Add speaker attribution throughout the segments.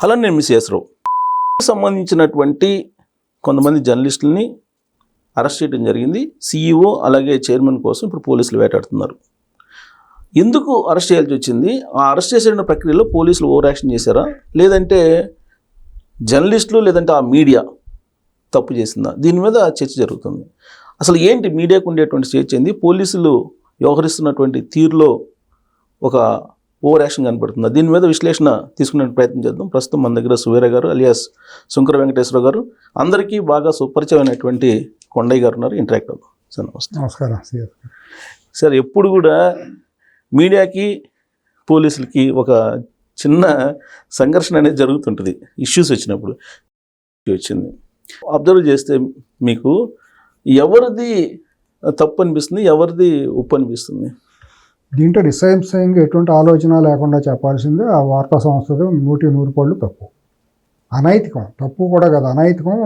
Speaker 1: Hello, నేను miss రావు. సంబంధించినటువంటి కొంతమంది జర్నలిస్టులని అరెస్ట్ చేయడం జరిగింది. CEO అలాగే చైర్మన్ కోసం ఇప్పుడు పోలీసులు వేటాడుతున్నారు. ఎందుకు అరెస్ట్ చేయాల్సి వచ్చింది? ఆ అరెస్ట్ చేసిన ప్రక్రియలో పోలీసులు ఓవర్ యాక్షన్ చేశారా, లేదంటే జర్నలిస్టులు లేదంటే ఆ మీడియా తప్పు చేసిందా? దీని మీద చర్చ జరుగుతుంది. అసలు ఏంటి మీడియాకు ఉండేటువంటి స్వేచ్ఛ ఏంది? పోలీసులు వ్యవహరిస్తున్నటువంటి తీరులో ఒక ఓవర్ యాక్షన్ కనపడుతుంది. దీని మీద విశ్లేషణ తీసుకునే ప్రయత్నం చేద్దాం. ప్రస్తుతం మన దగ్గర సువీర గారు అలియాస్ శుంకర వెంకటేశ్వర గారు, అందరికీ బాగా సుపరిచయమైనటువంటి కొండయ్య గారు ఉన్నారు. ఇంటరాక్ట్ అవుతాం. సార్ నమస్తే.
Speaker 2: నమస్కారం
Speaker 1: సార్. ఎప్పుడు కూడా మీడియాకి పోలీసులకి ఒక చిన్న సంఘర్షణ అనేది జరుగుతుంటుంది ఇష్యూస్ వచ్చినప్పుడు. వచ్చింది అబ్జర్వ్ చేస్తే మీకు ఎవరిది తప్పు అనిపిస్తుంది, ఎవరిది ఉప్పు అనిపిస్తుంది?
Speaker 2: దీంట్లో నిస్సంశయంగా ఎటువంటి ఆలోచన లేకుండా చెప్పాల్సిందే ఆ వార్తా సంస్థది 100 పళ్ళు తప్పు. అనైతికం, తప్పు కూడా కదా, అనైతికం,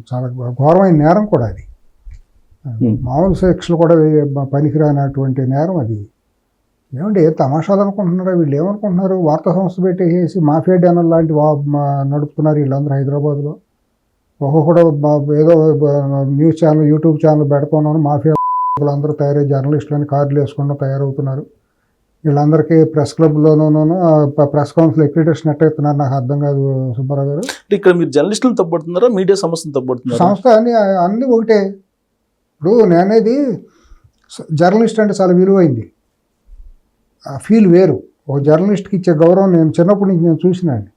Speaker 2: చాలా ఘోరమైన నేరం కూడా అది. మామూలు శిక్షలు కూడా పనికిరానటువంటి నేరం అది. ఏమంటే ఏ తమాషాలు అనుకుంటున్నారో వీళ్ళు, ఏమనుకుంటున్నారు? వార్తా సంస్థ పెట్టేసి మాఫియా డ్యానల్ లాంటి నడుపుతున్నారు వీళ్ళందరూ హైదరాబాద్లో. ఒక్కొక్కడు ఏదో న్యూస్ ఛానల్, యూట్యూబ్ ఛానల్ పెడుతున్నాను, మాఫియా అందరూ తయారై జర్నలిస్టులని కార్డులు వేసుకుంటూ తయారవుతున్నారు. వీళ్ళందరికీ ప్రెస్ క్లబ్లోనూ ప్రెస్ కౌన్సిల్ ఎక్రిటేషన్ ఎట్టయిస్తున్నారు, నాకు అర్థం కాదు సుబ్బారావు గారు.
Speaker 1: ఇక్కడ మీరు జర్నలిస్టులను తప్పడుతున్నారా, మీడియా సంస్థను తప్పడుతున్నారా?
Speaker 2: సంస్థ అన్నీ ఒకటే. ఇప్పుడు నేనేది జర్నలిస్ట్ అంటే చాలా విలువైంది, ఫీల్ వేరు. ఒక జర్నలిస్ట్కి ఇచ్చే గౌరవం నేను చిన్నప్పటి నుంచి నేను చూసినాను.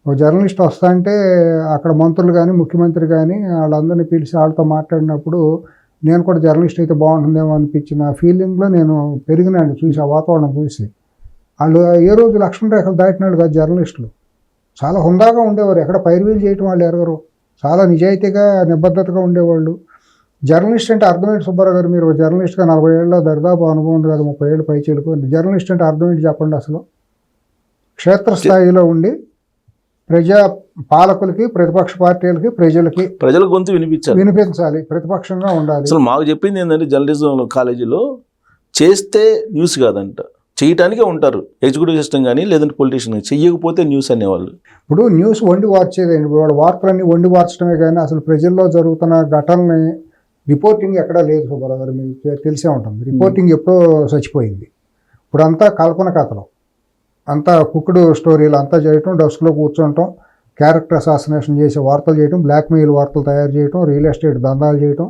Speaker 2: ఒక జర్నలిస్ట్ వస్తా అంటే అక్కడ మంత్రులు కానీ ముఖ్యమంత్రి కానీ వాళ్ళందరినీ పిలిచి వాళ్ళతో మాట్లాడినప్పుడు నేను కూడా జర్నలిస్ట్ అయితే బాగుంటుందేమో అనిపించిన ఫీలింగ్లో నేను పెరిగినాను. చూసి ఆ వాతావరణం చూసి వాళ్ళు ఏ రోజు లక్ష్మణ రేఖలు దాటినాడు కాదు జర్నలిస్టులు. చాలా హుందాగా ఉండేవారు, ఎక్కడ పైరువీలు చేయటం వాళ్ళు ఎరగరు, చాలా నిజాయితీగా నిబద్ధతగా ఉండేవాళ్ళు. జర్నలిస్ట్ అంటే అర్థమేంటి సుబ్బారావు గారు? మీరు జర్నలిస్ట్గా 40 ఏళ్ళ దరిదాపు అనుభవం ఉంది కదా, 30 ఏళ్ళు పైచేలుకు. జర్నలిస్ట్ అంటే అర్థమేంటి చెప్పండి అసలు? క్షేత్రస్థాయిలో ఉండి ప్రజా పాలకులకి, ప్రతిపక్ష పార్టీలకి, ప్రజల
Speaker 1: గొంతు వినిపించాలి,
Speaker 2: ప్రతిపక్షంగా ఉండాలి.
Speaker 1: అసలు మాకు చెప్పింది ఏంటంటే, జర్నలిజం కాలేజీలో చేస్తే న్యూస్ కాదంట, చేయటానికే ఉంటారు. ఎగ్జిక్యూటివ్ సిస్టమ్ కానీ లేదంటే పొలిటీషియన్ కానీ, చెయ్యకపోతే న్యూస్ అనేవాళ్ళు.
Speaker 2: ఇప్పుడు న్యూస్ వండి వార్చేదండి, వాళ్ళ వార్తలన్నీ వండి వార్చడమే కానీ అసలు ప్రజల్లో జరుగుతున్న ఘటనని రిపోర్టింగ్ ఎక్కడా లేదు సుబ్బారావు గారు, మీకు తెలిసే ఉంటుంది. రిపోర్టింగ్ ఎప్పుడో చచ్చిపోయింది. ఇప్పుడు అంతా కల్పన కథలు, అంతా కుక్కుడు స్టోరీలు అంతా చేయటం, డస్క్లో కూర్చోవటం, క్యారెక్టర్ అసాసినేషన్ చేసే వార్తలు చేయటం, బ్లాక్మెయిల్ వార్తలు తయారు చేయటం, రియల్ ఎస్టేట్ దందాలు చేయటం,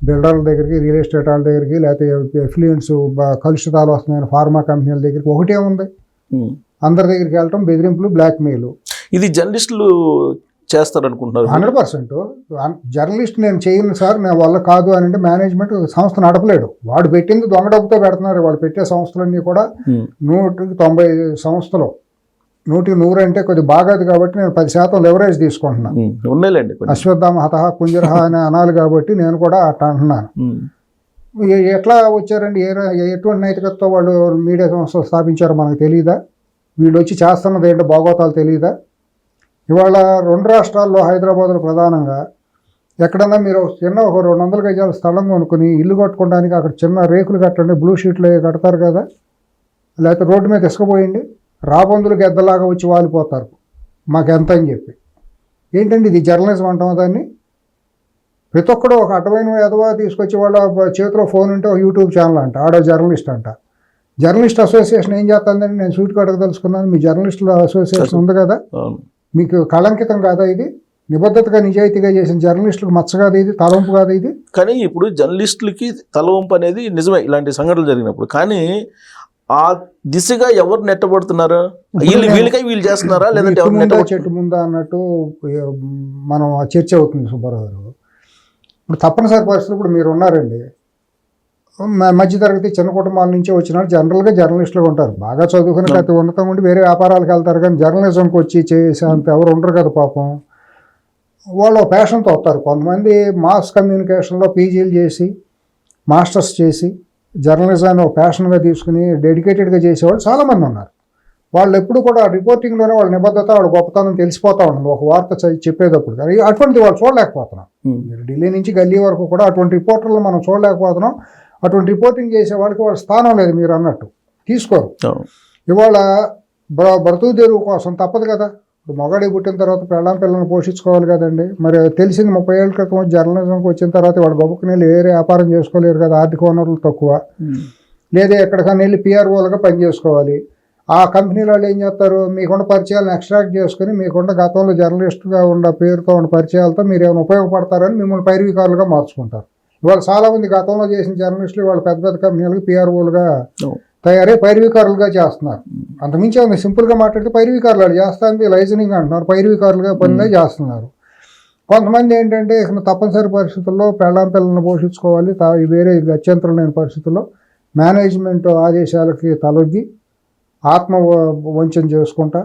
Speaker 2: బిల్డర్ల దగ్గరికి, రియల్ ఎస్టేట్ వాళ్ళ దగ్గరికి, లేకపోతే ఎఫ్లూయెన్స్ కలుషితాలు వస్తున్నాయని ఫార్మా కంపెనీల దగ్గరికి, ఒకటే ఉంది, అందరి దగ్గరికి వెళ్ళటం, బెదిరింపులు, బ్లాక్మెయిల్.
Speaker 1: ఇది జర్నలిస్టులు చేస్తారనుకుంటున్నారు?
Speaker 2: 100%. జర్నలిస్ట్ నేను చేయను సార్, నా వల్ల కాదు అని అంటే మేనేజ్మెంట్ సంస్థ నడపలేడు. వాడు పెట్టింది దొంగ డబ్బుతో పెడుతున్నారు. వాడు పెట్టే సంస్థలన్నీ కూడా 190 సంస్థలు, 100 అంటే కొద్దిగా బాగాది కాబట్టి నేను 10% లెవరేజ్ తీసుకుంటున్నాను. అశ్వత్థామ హతహ కుంజరహ అని అనాలి కాబట్టి నేను కూడా అట్లా అంటున్నాను. ఎట్లా వచ్చారండి? ఎటువంటి నైతికతతో వాళ్ళు మీడియా సంస్థలు స్థాపించారో మనకు తెలియదా? వీళ్ళు వచ్చి చేస్తున్నది ఏంటో భాగవతాలు తెలియదా? ఇవాళ 2 రాష్ట్రాల్లో, హైదరాబాద్లో ప్రధానంగా ఎక్కడన్నా మీరు చిన్న ఒక 200 గజాల స్థలం కొనుక్కొని ఇల్లు కట్టుకోవడానికి అక్కడ చిన్న రేకులు కట్టండి, బ్లూ షీట్లు కడతారు కదా, లేకపోతే రోడ్డు మీద ఇసుకపోయింది, రాబందులు గెద్దలాగా వచ్చి వాలిపోతారు మాకెంత అని చెప్పి. ఏంటండి ఇది జర్నలిజం అంటాం దాన్ని? ప్రతి ఒక్కడు ఒక అడ్డమైన ఎదవా తీసుకొచ్చి వాళ్ళ చేతిలో ఫోన్ ఉంటే ఒక యూట్యూబ్ ఛానల్ అంట, ఆడో జర్నలిస్ట్ అంట. జర్నలిస్ట్ అసోసియేషన్ ఏం చేస్తుందని నేను సూట్ కడక తెలుసుకున్నాను. మీ జర్నలిస్టుల అసోసియేషన్ ఉంది కదా, మీకు కళంకితం కాదా ఇది? నిబద్ధతగా నిజాయితీగా చేసిన జర్నలిస్టులకు మచ్చ కాదు ఇది, తలవంపు కాదు ఇది?
Speaker 1: కానీ ఇప్పుడు జర్నలిస్టులకి తలవంపు అనేది నిజమే ఇలాంటి సంఘటనలు జరిగినప్పుడు. కానీ ఆ దిశగా ఎవరు నెట్టబడుతున్నారు? వీళ్ళు చేస్తున్నారా, లేదంటే
Speaker 2: చెట్టు ముందా అన్నట్టు మనం చర్చ అవుతుంది సుబ్బారావు గారు. ఇప్పుడు తప్పనిసరి పరిస్థితులు ఇప్పుడు మీరు ఉన్నారండి, మధ్యతరగతి చిన్న కుటుంబాల నుంచి వచ్చిన జనరల్గా జర్నలిస్టులు ఉంటారు, బాగా చదువుకుని గత ఉన్నతంగా ఉండి వేరే వ్యాపారాలకు వెళ్తారు. కానీ జర్నలిజంకి వచ్చి చేసేంత ఎవరు ఉండరు కదా పాపం. వాళ్ళు ప్యాషన్తో వస్తారు. కొంతమంది మాస్ కమ్యూనికేషన్లో పీజీలు చేసి, మాస్టర్స్ చేసి, జర్నలిజాన్ని ఒక ప్యాషన్గా తీసుకుని డెడికేటెడ్గా చేసేవాళ్ళు చాలామంది ఉన్నారు. వాళ్ళు ఎప్పుడు కూడా రిపోర్టింగ్లోనే వాళ్ళ నిబద్ధత, వాళ్ళ గొప్పతనం తెలిసిపోతూ ఉంటుంది ఒక వార్త చెప్పేటప్పుడు. కానీ అటువంటి వాళ్ళు చూడలేకపోతున్నాం. మీరు ఢిల్లీ నుంచి గల్లీ వరకు కూడా అటువంటి రిపోర్టర్లు మనం చూడలేకపోతున్నాం. అటువంటి రిపోర్టింగ్ చేసే వాళ్ళకి వాళ్ళ స్థానం లేదు, మీరు అన్నట్టు తీసుకోరు. ఇవాళ బ్రతుకు తెరువు కోసం తప్పదు కదా, ఇప్పుడు మగాడి పుట్టిన తర్వాత పెళ్ళాం పిల్లల్ని పోషించుకోవాలి కదండి. మరి తెలిసింది 30 ఏళ్ళ క్రితం జర్నలిజంకి వచ్చిన తర్వాత వాడు గొప్పకి వెళ్ళి వేరే వ్యాపారం చేసుకోలేరు కదా, ఆర్థిక వనరులు తక్కువ. లేదా ఎక్కడికైనా వెళ్ళి పిఆర్ఓలుగా పని చేసుకోవాలి. ఆ కంపెనీల వాళ్ళు ఏం చేస్తారు, మీకున్న పరిచయాలను ఎక్స్ట్రాక్ట్ చేసుకుని మీకున్న గతంలో జర్నలిస్టుగా ఉన్న పేరుతో ఉన్న పరిచయాలతో మీరు ఏమైనా ఉపయోగపడతారని మిమ్మల్ని పైరవీకారులుగా మార్చుకుంటారు. ఇవాళ చాలామంది గతంలో చేసిన జర్నలిస్టులు వాళ్ళు పెద్ద పెద్ద కంపెనీలకు పిఆర్ఓలుగా తయారై పైరవీకారులుగా చేస్తున్నారు. అంతమించి ఉంది, సింపుల్గా మాట్లాడితే పైరవీకారులు వాళ్ళు చేస్తానికి లైజనింగ్ అంటున్నారు, పైరవీకారులుగా పనిగా చేస్తున్నారు. కొంతమంది ఏంటంటే ఇక తప్పనిసరి పరిస్థితుల్లో పెళ్ళాం పిల్లలను పోషించుకోవాలి, వేరే గత్యంతరం లేని పరిస్థితుల్లో మేనేజ్మెంట్ ఆదేశాలకి తలొగ్గి ఆత్మ వంచన చేసుకుంటా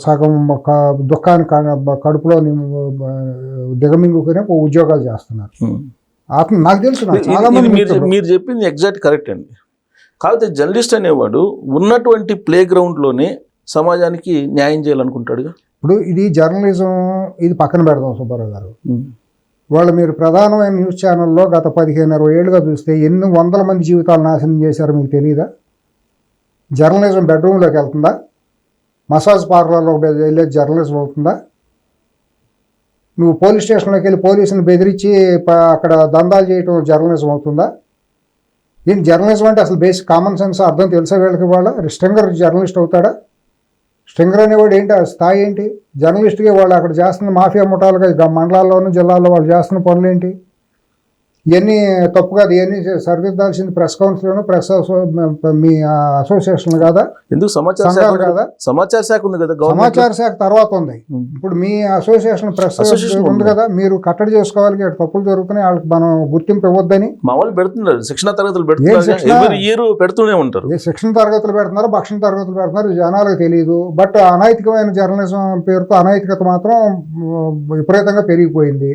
Speaker 2: సగం దుఃఖాన్ని కడుపులో దిగమింగుకునే ఉద్యోగాలు చేస్తున్నారు. ఆత్మ నాకు తెలుసు, చాలా మంది
Speaker 1: మీరు చెప్పింది ఎగ్జాక్ట్ కరెక్ట్ అండి. కాకపోతే జర్నలిస్ట్ అనేవాడు ఉన్నటువంటి ప్లే గ్రౌండ్లోనే సమాజానికి న్యాయం చేయాలనుకుంటాడుగా.
Speaker 2: ఇప్పుడు ఇది జర్నలిజం, ఇది పక్కన పెడదాం సుబ్బారావు గారు. వాళ్ళు మీరు ప్రధానమైన న్యూస్ ఛానల్లో గత 15-20 ఏళ్ళుగా చూస్తే ఎన్ని వందల మంది జీవితాలు నాశనం చేశారో మీకు తెలియదా? జర్నలిజం బెడ్రూమ్లోకి వెళ్తుందా? మసాజ్ పార్లర్లో వెళ్ళే జర్నలిజం అవుతుందా? నువ్వు పోలీస్ స్టేషన్లోకి వెళ్ళి పోలీసుని బెదిరించి అక్కడ దందాలు చేయటం జర్నలిజం అవుతుందా? ఏం జర్నలిజం అంటే అసలు బేసిక్ కామన్ సెన్స్ అర్థం తెలుసా వీళ్ళకి? వాళ్ళ స్ట్రింగర్ జర్నలిస్ట్ అవుతాడా? స్ట్రింగర్ అనేవాడు ఏంటి, ఆ స్థాయి ఏంటి? జర్నలిస్ట్గా వాళ్ళు అక్కడ చేస్తున్న మాఫియా ముఠాలుగా మండలాల్లోనూ జిల్లాల్లో వాళ్ళు చేస్తున్న పనులు ఏంటి? ఇవన్నీ తప్పు కాదు, ఇవన్నీ సరిదిద్దాల్సింది ప్రెస్ కౌన్సిల్, ప్రెస్ మీ అసోసియేషన్ కాదా?
Speaker 1: ఎందుకు సమాచార శాఖ ఉంది కదా,
Speaker 2: సమాచార శాఖ తర్వాత ఉంది. ఇప్పుడు మీ అసోసియేషన్ ప్రెస్ ఉంది కదా, మీరు కట్టడి చేసుకోవాలి. తప్పులు జరుగుతున్నాయి, వాళ్ళకి మనం గుర్తింపు ఇవ్వద్దని
Speaker 1: మా వాళ్ళు పెడుతున్నారు. శిక్షణ తరగతులు పెడుతూనే ఉంటారు.
Speaker 2: ఏ శిక్షణ తరగతులు పెడుతున్నారు, భక్షణ తరగతులు పెడుతున్నారు, జనాలకు తెలియదు. బట్ అనైతికమైన జర్నలిజం పేరుతో అనైతికత మాత్రం విపరీతంగా పెరిగిపోయింది.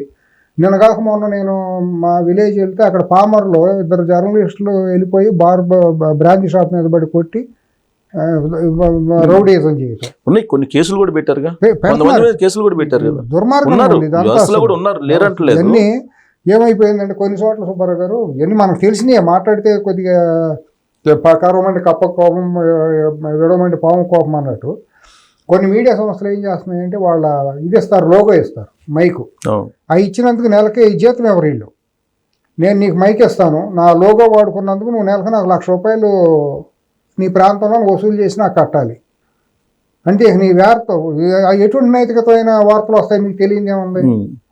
Speaker 2: నిన్న కాక మొన్న నేను మా విలేజ్ వెళ్తే అక్కడ పామర్లో 2 జర్నలిస్టులు వెళ్ళిపోయి బ్రాంచ్ షాప్ మీద పడి కొట్టి రౌడీజం చేయటం.
Speaker 1: ఉన్నాయి కొన్ని కేసులు కూడా పెట్టారుగా, కేసులు కూడా పెట్టారు కదా.
Speaker 2: దుర్మార్గం ఇవన్నీ ఏమైపోయిందంటే కొన్ని చోట్ల సుబ్బారావు గారు ఇవన్నీ మనకు తెలిసినాయి. మాట్లాడితే కొద్దిగా కరవమంటే కప్ప కోపం, విడవమంటే పాము కోపం అన్నట్టు కొన్ని మీడియా సంస్థలు ఏం చేస్తున్నాయంటే వాళ్ళ ఇది ఇస్తారు, లోగో ఇస్తారు, మైకు. అవి ఇచ్చినందుకు నెలకే ఈ జీతం ఎవరు వీళ్ళు, నేను నీకు మైక్ ఇస్తాను, నా లోగో వాడుకున్నందుకు నువ్వు నెలకు నాకు ₹1,00,000 నీ ప్రాంతంలో వసూలు చేసి నాకు కట్టాలి అంటే నీ వార్త ఎటువంటి నైతికతమైన వార్తలు వస్తాయి మీకు తెలియదు ఏముంది?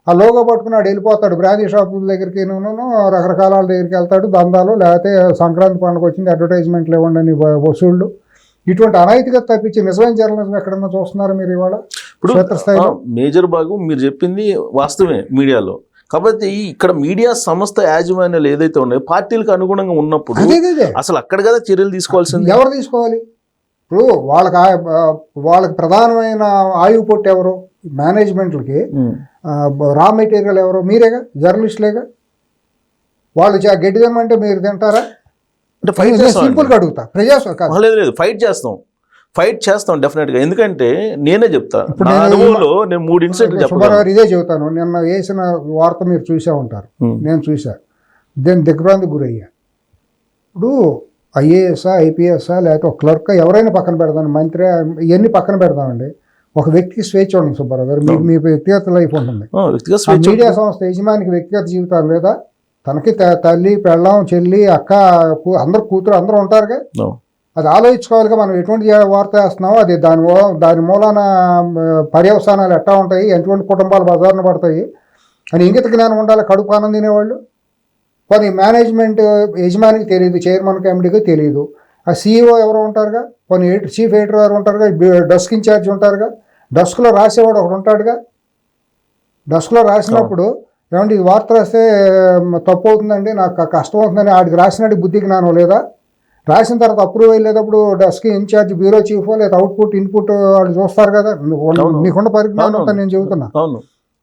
Speaker 2: ఆ లోగో పట్టుకున్నాడు వెళ్ళిపోతాడు బ్రాంచీ షాపుల దగ్గరికి, రకరకాల వాళ్ళ దగ్గరికి వెళ్తాడు, దందాలు, లేకపోతే సంక్రాంతి పండుగ వచ్చింది అడ్వర్టైజ్మెంట్లు ఇవ్వండి అని వసూళ్ళు. ఇటువంటి అనైతికత తప్పించి నిజమైన జర్నలిజం ఎక్కడన్నా చూస్తున్నారా మీరు ఇవాళ?
Speaker 1: ఇప్పుడు మేజర్ భాగం మీరు చెప్పింది వాస్తవమే మీడియాలో. కాబట్టి ఇక్కడ మీడియా సంస్థ యాజమాన్యాలు ఏదైతే ఉన్నాయో పార్టీలకు అనుగుణంగా ఉన్నప్పుడు అసలు అక్కడ కదా చర్యలు తీసుకోవాల్సింది.
Speaker 2: ఎవరు తీసుకోవాలి? ఇప్పుడు వాళ్ళకి ప్రధానమైన ఆయువు పొట్టు ఎవరు? మేనేజ్మెంట్లకి రా మెటీరియల్ ఎవరు? మీరేగా, జర్నలిస్టులేగా. వాళ్ళు గడ్డి తినమంటే మీరు తింటారా?
Speaker 1: అంటే ఫైట్
Speaker 2: సింపుల్గా అడుగుతా,
Speaker 1: లేదు ఫైట్ చేస్తాం డెఫినెట్ గా. ఎందుకంటే నేనే చెప్తా, అనుభవంలో నేను 3 ఇన్సిడెంట్లు
Speaker 2: చెప్పాను. ఇదే చెబుతాను. నిన్న వేసిన వార్త మీరు చూసే ఉంటారు, నేను చూసా, దీని దిగ్భ్రాంతికి గురయ్యా. ఇప్పుడు ఐఏఎస్ఆ, ఐపీఎస్ఆ, లేకపోతే ఒక క్లర్క్ ఎవరైనా పక్కన పెడతాను, మంత్రి, ఇవన్నీ పక్కన పెడతామండి. ఒక వ్యక్తికి స్వేచ్ఛ ఉంటుంది సుబ్బారావు గారు, మీ వ్యక్తిగత లైఫ్ ఉంటుంది. మీడియా సంస్థ యజమానికి వ్యక్తిగత జీవితాలు లేదా? తనకి తల్లి, పెళ్ళాం, చెల్లి, అక్క, అందరు కూతురు అందరూ ఉంటారుగా. అది ఆలోచించుకోవాలిగా. మనం ఎటువంటి వార్త వేస్తున్నామో అది దాని మూలాన పర్యవసానాలు ఎట్టా ఉంటాయి, ఎటువంటి కుటుంబాలు బజారున పడతాయి అని ఇంగిత జ్ఞానం ఉండాలి కడుపు ఆనందం తినేవాళ్ళు. కొన్ని మేనేజ్మెంట్ యజమానికి తెలియదు, చైర్మన్ కమిటీకి తెలియదు. ఆ సీఈఓ ఎవరు ఉంటారుగా, కొన్ని చీఫ్ ఎడిటర్ ఎవరు ఉంటారుగా, డెస్క్ ఇన్ఛార్జ్ ఉంటారుగా, డెస్క్లో రాసేవాడు ఒకడు ఉంటాడుగా. డెస్క్లో రాసినప్పుడు ఏమంటే ఇది వార్త రాస్తే తప్పు అవుతుందండి, నాకు కష్టం అవుతుందని ఆడికి రాసినట్టు బుద్ధి జ్ఞానం లేదా? రాసిన తర్వాత అప్రూవ్ అయ్యేటప్పుడు డెస్క్ ఇన్ఛార్జ్, బ్యూరో చీఫ్, లేదా అవుట్పుట్ ఇన్పుట్ వాళ్ళు చూస్తారు కదా, మీకున్న పరిజ్ఞానంతో నేను చెబుతున్నా.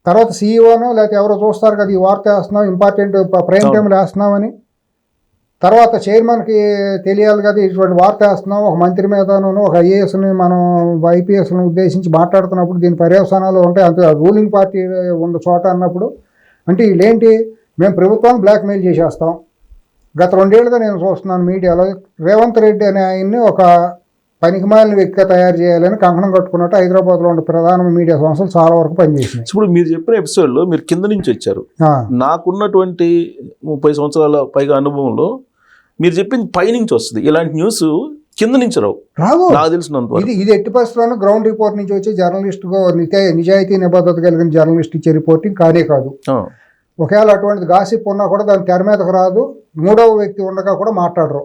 Speaker 2: తర్వాత సీఈఓనో లేకపోతే ఎవరో చూస్తారు కదా, ఈ వార్త వేస్తున్నాం, ఇంపార్టెంట్ ప్రైమ్ టైంలో వేస్తున్నామని. తర్వాత చైర్మన్కి తెలియాలి కదా ఇటువంటి వార్త వేస్తున్నాం, ఒక మంత్రి మీదనూ ఒక ఐఏఎస్ని మనం ఐపీఎస్ని ఉద్దేశించి మాట్లాడుతున్నప్పుడు దీని పర్యవసానాలు ఉంటాయి, అంతే రూలింగ్ పార్టీ ఉన్న చోట అన్నప్పుడు. అంటే వీళ్ళేంటి, మేము ప్రభుత్వాన్ని బ్లాక్మెయిల్ చేసేస్తాం. గత 2 ఏళ్ళుగా నేను చూస్తున్నాను మీడియాలో రేవంత్ రెడ్డి అనే ఆయన్ని ఒక పనికిమాలిన వ్యక్తిగా తయారు చేయాలని కంకణం కట్టుకున్నట్టు హైదరాబాద్లో ఉన్న ప్రధాన మీడియా సంస్థలు చాలా వరకు పనిచేసినాయి.
Speaker 1: ఇప్పుడు మీరు చెప్పిన ఎపిసోడ్లో మీరు కింద నుంచి వచ్చారు. నాకున్నటువంటి 30 సంవత్సరాల పైగా అనుభవంలో మీరు చెప్పింది పైనుంచి వస్తుంది. ఇలాంటి న్యూస్ కింద నుంచి రావు నాకు తెలిసినంత.
Speaker 2: ఇది ఎట్టి పరిస్థితుల్లోనూ గ్రౌండ్ రిపోర్ట్ నుంచి వచ్చి జర్నలిస్ట్గా నిజాయితీ నిబద్ధత కలిగిన జర్నలిస్ట్ ఇచ్చే రిపోర్టింగ్ కానే కాదు. ఒకవేళ అటువంటిది గాసిప్ ఉన్నా కూడా దాని తెర మీదకు రాదు, మూడవ వ్యక్తి ఉండగా కూడా మాట్లాడరు.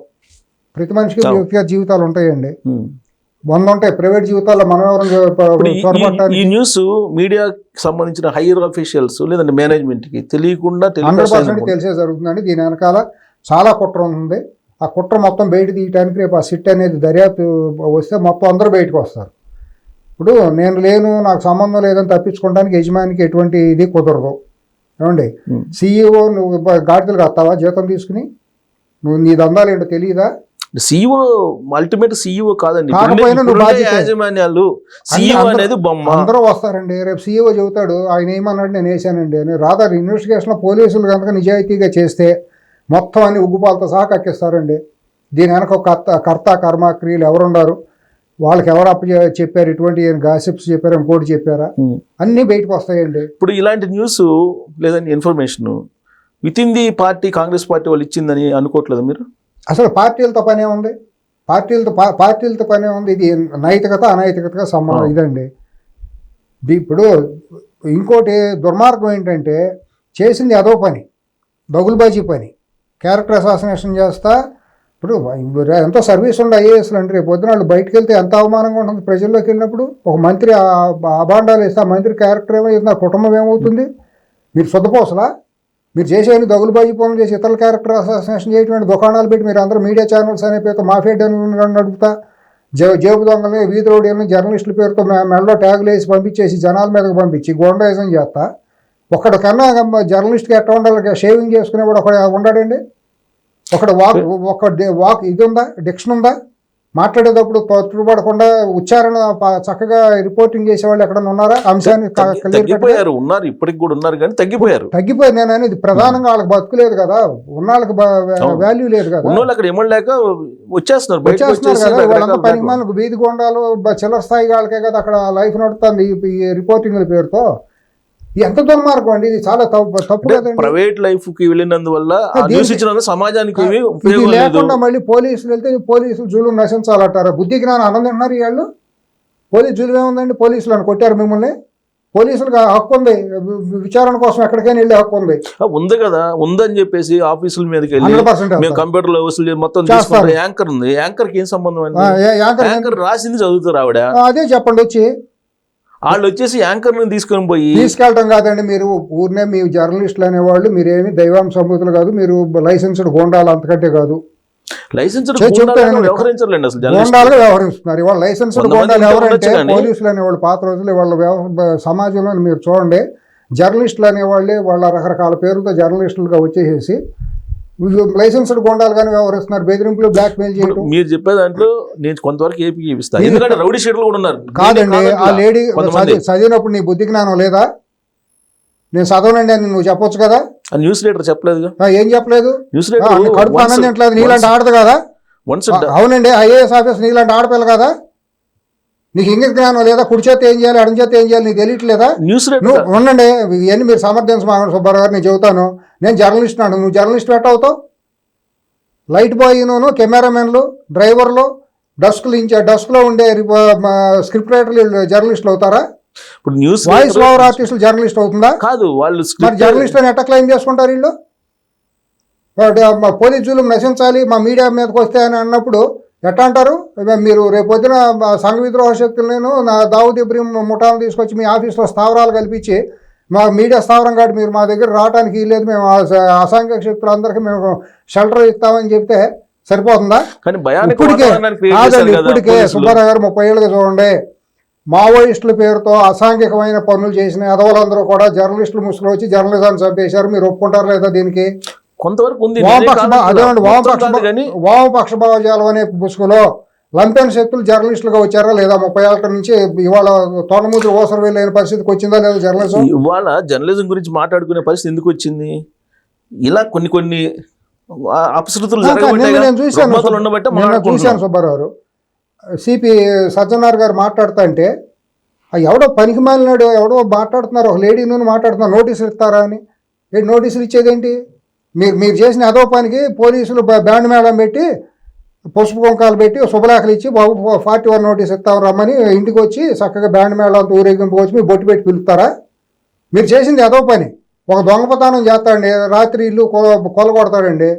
Speaker 2: ప్రతి మనిషికి వ్యక్తిగత జీవితాలు ఉంటాయండి, 100 ఉంటాయి. ప్రైవేట్ జీవితాల్లో మనం ఎవరు
Speaker 1: ఈ న్యూస్ మీడియాకి సంబంధించిన హైయర్ అఫీషియల్స్ లేదంటే మేనేజ్మెంట్ కి తెలియకుండా
Speaker 2: 100% తెలిసే జరుగుతుందండి. దీని వెనకాల చాలా కుట్ర ఉంది. ఆ కుట్ర మొత్తం బయట తీయడానికి రేపు ఆ సిట్ అనేది దర్యాప్తు వస్తే మొత్తం అందరూ బయటకు వస్తారు. ఇప్పుడు నేను లేను, నాకు సంబంధం లేదని తప్పించుకోవడానికి యజమానికి ఎటువంటి ఇది కుదరదు. ఏమండి, CEO నువ్వు గాడిదలు కత్తావా జీతం తీసుకుని? నువ్వు నీ దందాలు ఏంటో తెలియదా?
Speaker 1: CEO అల్టిమేట్ CEO కాదండి,
Speaker 2: కాకపోయినా నువ్వు
Speaker 1: యాజమాన్యాలు అనేది బొమ్మ.
Speaker 2: అందరూ వస్తారండి. రేపు CEO చెబుతాడు ఆయన ఏమన్నాడు నేను వేసానండి అని. రాదర్ ఇన్వెస్టిగేషన్లో పోలీసులు కనుక నిజాయితీగా చేస్తే మొత్తం అన్ని ఉగ్గుపాలతో సహా కక్కిస్తారండి. దీని వెనక ఒక కర్త కర్మ క్రియలు ఎవరున్నారు, వాళ్ళకి ఎవరు చెప్పారు, ఇటువంటి గాసిప్స్ చెప్పారు, ఇంకోటి చెప్పారా, అన్నీ బయటకు వస్తాయండి.
Speaker 1: ఇప్పుడు ఇలాంటి న్యూస్ లేదంటే information with in the party Congress party వాళ్ళు ఇచ్చిందని అనుకోవట్లేదు మీరు?
Speaker 2: అసలు పార్టీలతో పనే ఉంది, పార్టీలతో పనే ఉంది. ఇది నైతికత అనైతికతగా సంబంధం ఇదండి. ఇప్పుడు ఇంకోటి దుర్మార్గం ఏంటంటే చేసింది అదో పని, దగులుబాజీ పని, క్యారెక్టర్ అసాసినేషన్ చేస్తా. ఇప్పుడు ఎంతో సర్వీస్ ఉండే IASలు అంటే రేపు పొద్దున వాళ్ళు బయటకు వెళ్తే ఎంత అవమానంగా ఉంటుంది ప్రజల్లోకి వెళ్ళినప్పుడు. ఒక మంత్రి అభాండాలు వేస్తే ఆ మంత్రి క్యారెక్టర్ ఏమవుతుంది, ఆ కుటుంబం ఏమవుతుంది? మీరు శుద్ధపోసలా? మీరు చేసేవన్నీ దగులుబాజీ పనులు చేసి ఇతరుల క్యారెక్టర్ అసాసినేషన్ చేయటువంటి దుకాణాలు పెట్టి మీరు అందరూ మీడియా ఛానల్స్ అనే పేరుతో మాఫియా డన్లు నడుపుతా, జేబు దొంగల్ని వీధి రౌడీలను జర్నలిస్టుల పేరుతో మెడలో ట్యాగులు వేసి పంపించేసి జనాల మీదకి పంపించి గోండాయిజం చేస్తా. ఒక్కడికన్నా జర్నలిస్ట్కి ఎట్లా ఉండాలి, షేవింగ్ చేసుకునేవాడు ఒకడు ఉండాడండి? ఒకడు వాక్ ఇది ఉందా, డిక్షన్ ఉందా? మాట్లాడేటప్పుడు తొట్టుపడకుండా ఉచ్చారణ చక్కగా రిపోర్టింగ్ చేసేవాళ్ళు ఎక్కడన్నా ఉన్నారా? అంశాన్ని
Speaker 1: ఉన్నారు, ఇప్పటికి కూడా ఉన్నారు, కానీ తగ్గిపోయారు.
Speaker 2: నేను అనేది ప్రధానంగా వాళ్ళకి బతుకులేదు కదా, ఉన్న వాళ్ళకి వాల్యూ లేదు కదా,
Speaker 1: అక్కడ ఏమలేక వచ్చేస్తున్నారు
Speaker 2: కదా. వాళ్ళంతా పనికి మనకు వీధి గొండాలు చిల్లర స్థాయి వాళ్ళకే కదా అక్కడ లైఫ్ నడుస్తుంది ఈ రిపోర్టింగ్ల పేరుతో. ఎంత దుర్మార్గం అండి, ఇది చాలా తప్పు కదండి.
Speaker 1: ప్రైవేట్ లైఫ్ కి వెళ్ళినందువల్ల సమాజానికి
Speaker 2: లేకుండా మళ్ళీ పోలీసులు వెళ్తే పోలీసులు జులుం నశించాలంటారా? బుద్ధి జ్ఞానం ఆనందింటున్నారు వీళ్ళు. పోలీసు జులుం ఏముందండి? పోలీసులు అని కొట్టారు మిమ్మల్ని. పోలీసులకు హక్కు ఉంది, విచారణ కోసం ఎక్కడికైనా వెళ్ళే హక్కు ఉంది
Speaker 1: కదా. ఉందని చెప్పేసి ఆఫీసుల మీదకి వెళ్ళి కంప్యూటర్ లో వసూలు మొత్తం యాంకర్ ఉంది. యాంకర్ కి ఏం సంబంధం అండి? యాంకర్ రాసింది చదువుతారు ఆవిడ.
Speaker 2: అదే చెప్పండి.
Speaker 1: వాళ్ళు వచ్చేసి యాంకర్ ని
Speaker 2: తీసుకెళ్ళటం కాదండి. మీరు ఊరినే మీ జర్నలిస్టులు అనేవాళ్ళు మీరేమి దైవాం సమృద్ధులు కాదు, మీరు లైసెన్స్డ్ గోండాలు అంతకంటే కాదు. గోండాలుగా వ్యవహరిస్తున్నారు ఇవాళ. లైసెన్స్డ్ గోండాలు ఎవరంటే పోలీసులు అనేవాళ్ళు పాత రోజులు వాళ్ళ సమాజంలో మీరు చూడండి. జర్నలిస్టులు అనేవాళ్ళే వాళ్ళ రకరకాల పేరుతో జర్నలిస్టులుగా వచ్చేసేసి లైసెన్స్డ్ గోండాలు కానీ వ్యవహరిస్తున్నారు. బెదిరింపులు, బ్లాక్ మెయిల్ చేయడం.
Speaker 1: మీరు చెప్పే దాంట్లో నేను కొంతవరకు ఏపీకి ఇస్తాను, ఎందుకంటే రౌడీ షీటర్లు కూడా ఉన్నారు.
Speaker 2: కాదండి, ఆ లేడీ చదివినప్పుడు నీ బుద్ధి జ్ఞానం లేదా? నేను చదవనండి అని నువ్వు చెప్పొచ్చు కదా.
Speaker 1: న్యూస్ రీడర్ చెప్పలేదు.
Speaker 2: ఏం చెప్పలేదు? కడుపు ఆనందం ఏంటలేదు, నీలాంటి ఆడదు కదా. అవునండి, IAS ఆఫీసర్ నీలాంటి ఆడపిల్ల కదా. నీకు ఇంగ్లీష్ జ్ఞానం లేదా? కుడి చేత ఏం చేయాలి, ఎడం చేత ఏం చేయాలి నీకు తెలియట్లేదా? నువ్వు ఉండండి, ఇవన్నీ మీరు సమర్థించమాగండి సుబ్బారావు గారు. నేను చెబుతాను, నేను జర్నలిస్ట్ అన్నాను, నువ్వు జర్నలిస్ట్ అవుతావు? లైట్ బాయ్ను, కెమెరామెన్లు, డ్రైవర్లు, డస్క్లో ఉండే స్క్రిప్ట్ రైటర్లు జర్నలిస్టులు అవుతారా?
Speaker 1: ఇప్పుడు న్యూస్
Speaker 2: వాయిస్ ఓవర్ ఆర్టిస్టులు జర్నలిస్ట్ అవుతుందా?
Speaker 1: కాదు. వాళ్ళు
Speaker 2: మరి జర్నలిస్ట్ అని ఎట్లా క్లెయిమ్ చేసుకుంటారు వీళ్ళు? పోలీస్ జులుం నశించాలి మా మీడియా మీదకి వస్తే అని అన్నప్పుడు ఎట్లా అంటారు? మీరు రేపొద్దున సంఘ విద్రోహ శక్తులను నా దావుద్ ఇబ్రహీం ముఠాలను తీసుకొచ్చి మీ ఆఫీస్లో స్థావరాలు కల్పించి మా మీడియా స్థావరం కాదు మీరు మా దగ్గర రావడానికి లేదు, మేము అసాంఘిక శక్తులందరికీ మేము షెల్టర్ ఇస్తామని చెప్తే సరిపోతుందా? ఇప్పటికే సుబ్బారావు గారు 30 ఏళ్ళుగా చూడండి, మావోయిస్టుల పేరుతో అసాంఘికమైన పనులు చేసిన ఎదవలందరూ కూడా జర్నలిస్టులు ముసుగులు వచ్చి జర్నలిజాన్ని చంపేశారు. మీరు ఒప్పుకుంటారు లేదా దీనికి?
Speaker 1: కొంతవరకు ఉంది.
Speaker 2: వామపక్ష భావజాలం అనే ముసుగులో లంపెన్ శక్తులు జర్నలిస్టులుగా వచ్చారా లేదా? 30 ఏళ్ళ నుంచి ఇవాళ తోటమూతి ఓసరు వెళ్ళిన పరిస్థితికి వచ్చిందా లేదా జర్నలిజం?
Speaker 1: ఇవాళ జర్నలిజం గురించి మాట్లాడుకునే పరిస్థితి ఎందుకు వచ్చింది? ఇలా కొన్ని అపశృతులు
Speaker 2: నేను చూశాను సుబ్బారావు. సిపి సజ్జనార్ గారు మాట్లాడుతా అంటే ఎవడో పనికి మాలినాడు ఎవడో మాట్లాడుతున్నారు, ఒక లేడీ నుండి మాట్లాడుతున్నారు, నోటీసులు ఇస్తారా అని. ఏంటి నోటీసులు ఇచ్చేదేంటి? మీరు చేసిన అదో పనికి పోలీసులు బ్యాండ్ మేళం పెట్టి పసుపు కుంకాలు పెట్టి శుభలేఖలు ఇచ్చి బాబు 41 నోటీస్ ఇస్తాం రమ్మని ఇంటికి వచ్చి చక్కగా బ్యాండ్ మేళంతో ఊరేగింపు వచ్చి మీరు బొట్టు పెట్టి పిలుస్తారా? మీరు చేసింది అదో పని. ఒక దొంగపతానం చేస్తాడండి, రాత్రి ఇల్లు కొలగొడతాడండి,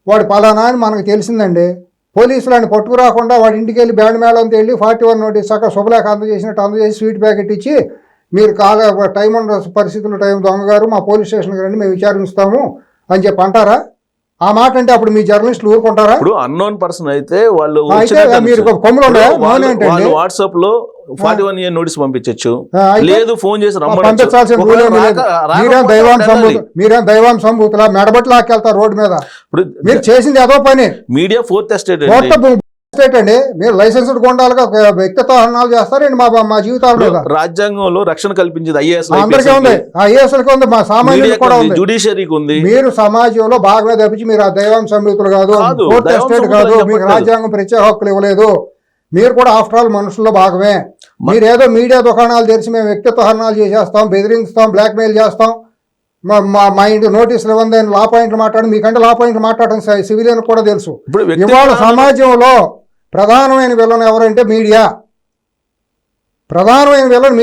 Speaker 2: వాడు పలానా అని మనకు తెలిసిందండి. పోలీసులు ఆయన పట్టుకురాకుండా వాడి ఇంటికి వెళ్ళి బ్యాండ్ మేళంతో వెళ్ళి 41 నోటీస్ చక్కగా శుభలేఖ అందజేసినట్టు అందజేసి స్వీట్ ప్యాకెట్ ఇచ్చి మీరు టైం ఉన్న పరిస్థితులు టైం దొంగగారు మా పోలీస్ స్టేషన్కి రండి మేము విచారిస్తాము అని చెప్పి అంటారా? ఆ మాట అంటే అప్పుడు మీ జర్నలిస్టులు ఊరుకుంటారా?
Speaker 1: ఇప్పుడు అన్నోన్ పర్సన్ అయితే వాళ్ళు
Speaker 2: మీరు కొమ్ములు
Speaker 1: వాట్సాప్ లో 41A నోటీస్ పంపించచ్చు, లేదు ఫోన్ చేసి
Speaker 2: పంపించాల్సిన రూల్ ఏమీ లేదు. మీరేం దైవాం సంభూతులా మెడబట్టి లాక్కెళ్తారు రోడ్డు మీద.
Speaker 1: ఇప్పుడు
Speaker 2: మీరు చేసింది అదో పని.
Speaker 1: మీడియా ఫోర్త్ ఎస్టేట్
Speaker 2: అండి, మీరు లైసెన్స్డ్ గుండాలుగా వ్యక్తిత్వ హరణాలు చేస్తారండి మా జీవితాల మీద.
Speaker 1: రాజ్యాంగంలో రక్షణ కల్పించింది ఐఏఎస్
Speaker 2: అందరికీ ఉంది, ఐఏఎస్లకి ఉంది, మా సామాన్యులకు కూడా ఉంది,
Speaker 1: జ్యుడిషియరీకి ఉంది.
Speaker 2: మీరు సమాజంలో భాగమే తప్పించి మీరు ఆ దైవం సంయుక్తులు కాదు, ఫోర్త్ ఎస్టేట్ కాదు, మీకు రాజ్యాంగం ప్రత్యేక హక్కులు ఇవ్వలేదు. మీరు కూడా ఆఫ్టర్ ఆల్ మనుషుల్లో భాగమే. మీరేదో మీడియా దుకాణాలు తెరిచి మేము వ్యక్తిత్వ హరణాలు చేసేస్తాం, బెదిరిస్తాం, బ్లాక్మెయిల్ చేస్తాం, మా ఇంటి నోటీసులు ఇవ్వండి, లా పాయింట్లు మాట్లాడి, మీకంటే లా పాయింట్లు మాట్లాడడం సివిలియన్ కూడా తెలుసు. ఇవాళ సమాజంలో ప్రధానమైన విలన్ ఎవరంటే మీడియా. ప్రధానమైన విలన్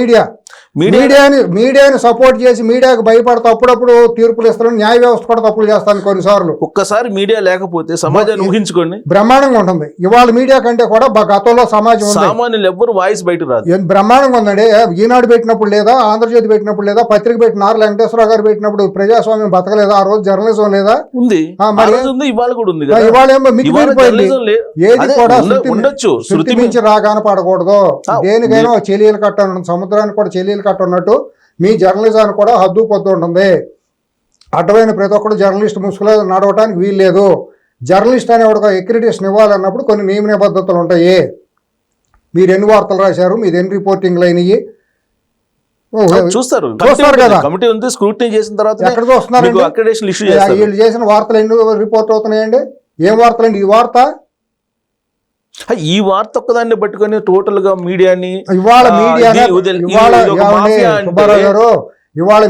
Speaker 2: మీడియాని సపోర్ట్ చేసి మీడియాకు భయపడతా అప్పుడప్పుడు తీర్పులు ఇస్తాను, న్యాయ వ్యవస్థ కూడా తప్పులు చేస్తాను కొన్నిసార్లు.
Speaker 1: ఒక్కసారి మీడియా లేకపోతే సమాజాన్ని ఊహించుకోండి,
Speaker 2: బ్రహ్మాండంగా ఉంటుంది. ఇవాళ మీడియా కంటే కూడా గతంలో సమాజం
Speaker 1: సామాన్యులు ఎవ్వరు వాయిస్ బయట రాదు,
Speaker 2: బ్రహ్మాండంగా ఉందండి. ఈనాడు పెట్టినప్పుడు లేదా, ఆంధ్రజ్యోతి పెట్టినప్పుడు లేదా, పత్రిక పెట్టిన ఆర్ వెంకటేశ్వరరావు గారు పెట్టినప్పుడు ప్రజాస్వామ్యం బతకలేదా? ఆ రోజు జర్నలిజం లేదా?
Speaker 1: ఉంది, ఇవాళ కూడా ఉంది.
Speaker 2: ఇవాళ ఏమో ఏది కూడా శృతి మించి రాగాన పడకూడదు. దేనికైనా చెల్లెలు కట్ట ఉంటుంది, సముద్రానికి కూడా చెల్లెలు కట్ట ఉన్నట్టు మీ జర్నలిజానికి కూడా హద్దు పొద్దు ఉంటుంది. అడ్డమైన ప్రతి ఒక్కరు జర్నలిస్ట్ ముసుగులో నడవటానికి వీలు లేదు. జర్నలిస్ట్ అనే ఒక అక్రిడిటేషన్ ఇవ్వాలన్నప్పుడు కొన్ని నియమ నిబద్ధతలు ఉంటాయి. మీరు ఎన్ని వార్తలు రాశారు, మీది ఎన్ని రిపోర్టింగ్లు అయినాయి
Speaker 1: చూస్తారు
Speaker 2: కదా.
Speaker 1: కమిటీ ఉంది, స్క్రూటినీ చేసిన తర్వాత
Speaker 2: ఎక్కడ చూస్తున్నారు?
Speaker 1: అక్రిడిటేషన్ ఇష్యూ చేస్తారు.
Speaker 2: వీళ్ళు చేసిన వార్తలు ఎన్ని రిపోర్ట్ అవుతున్నాయండి? ఏం వార్తలండి? ఈ వార్త
Speaker 1: ఈ వార్త ఒక్కదాన్ని పట్టుకొని టోటల్ గా మీడియాని
Speaker 2: ఇవాళ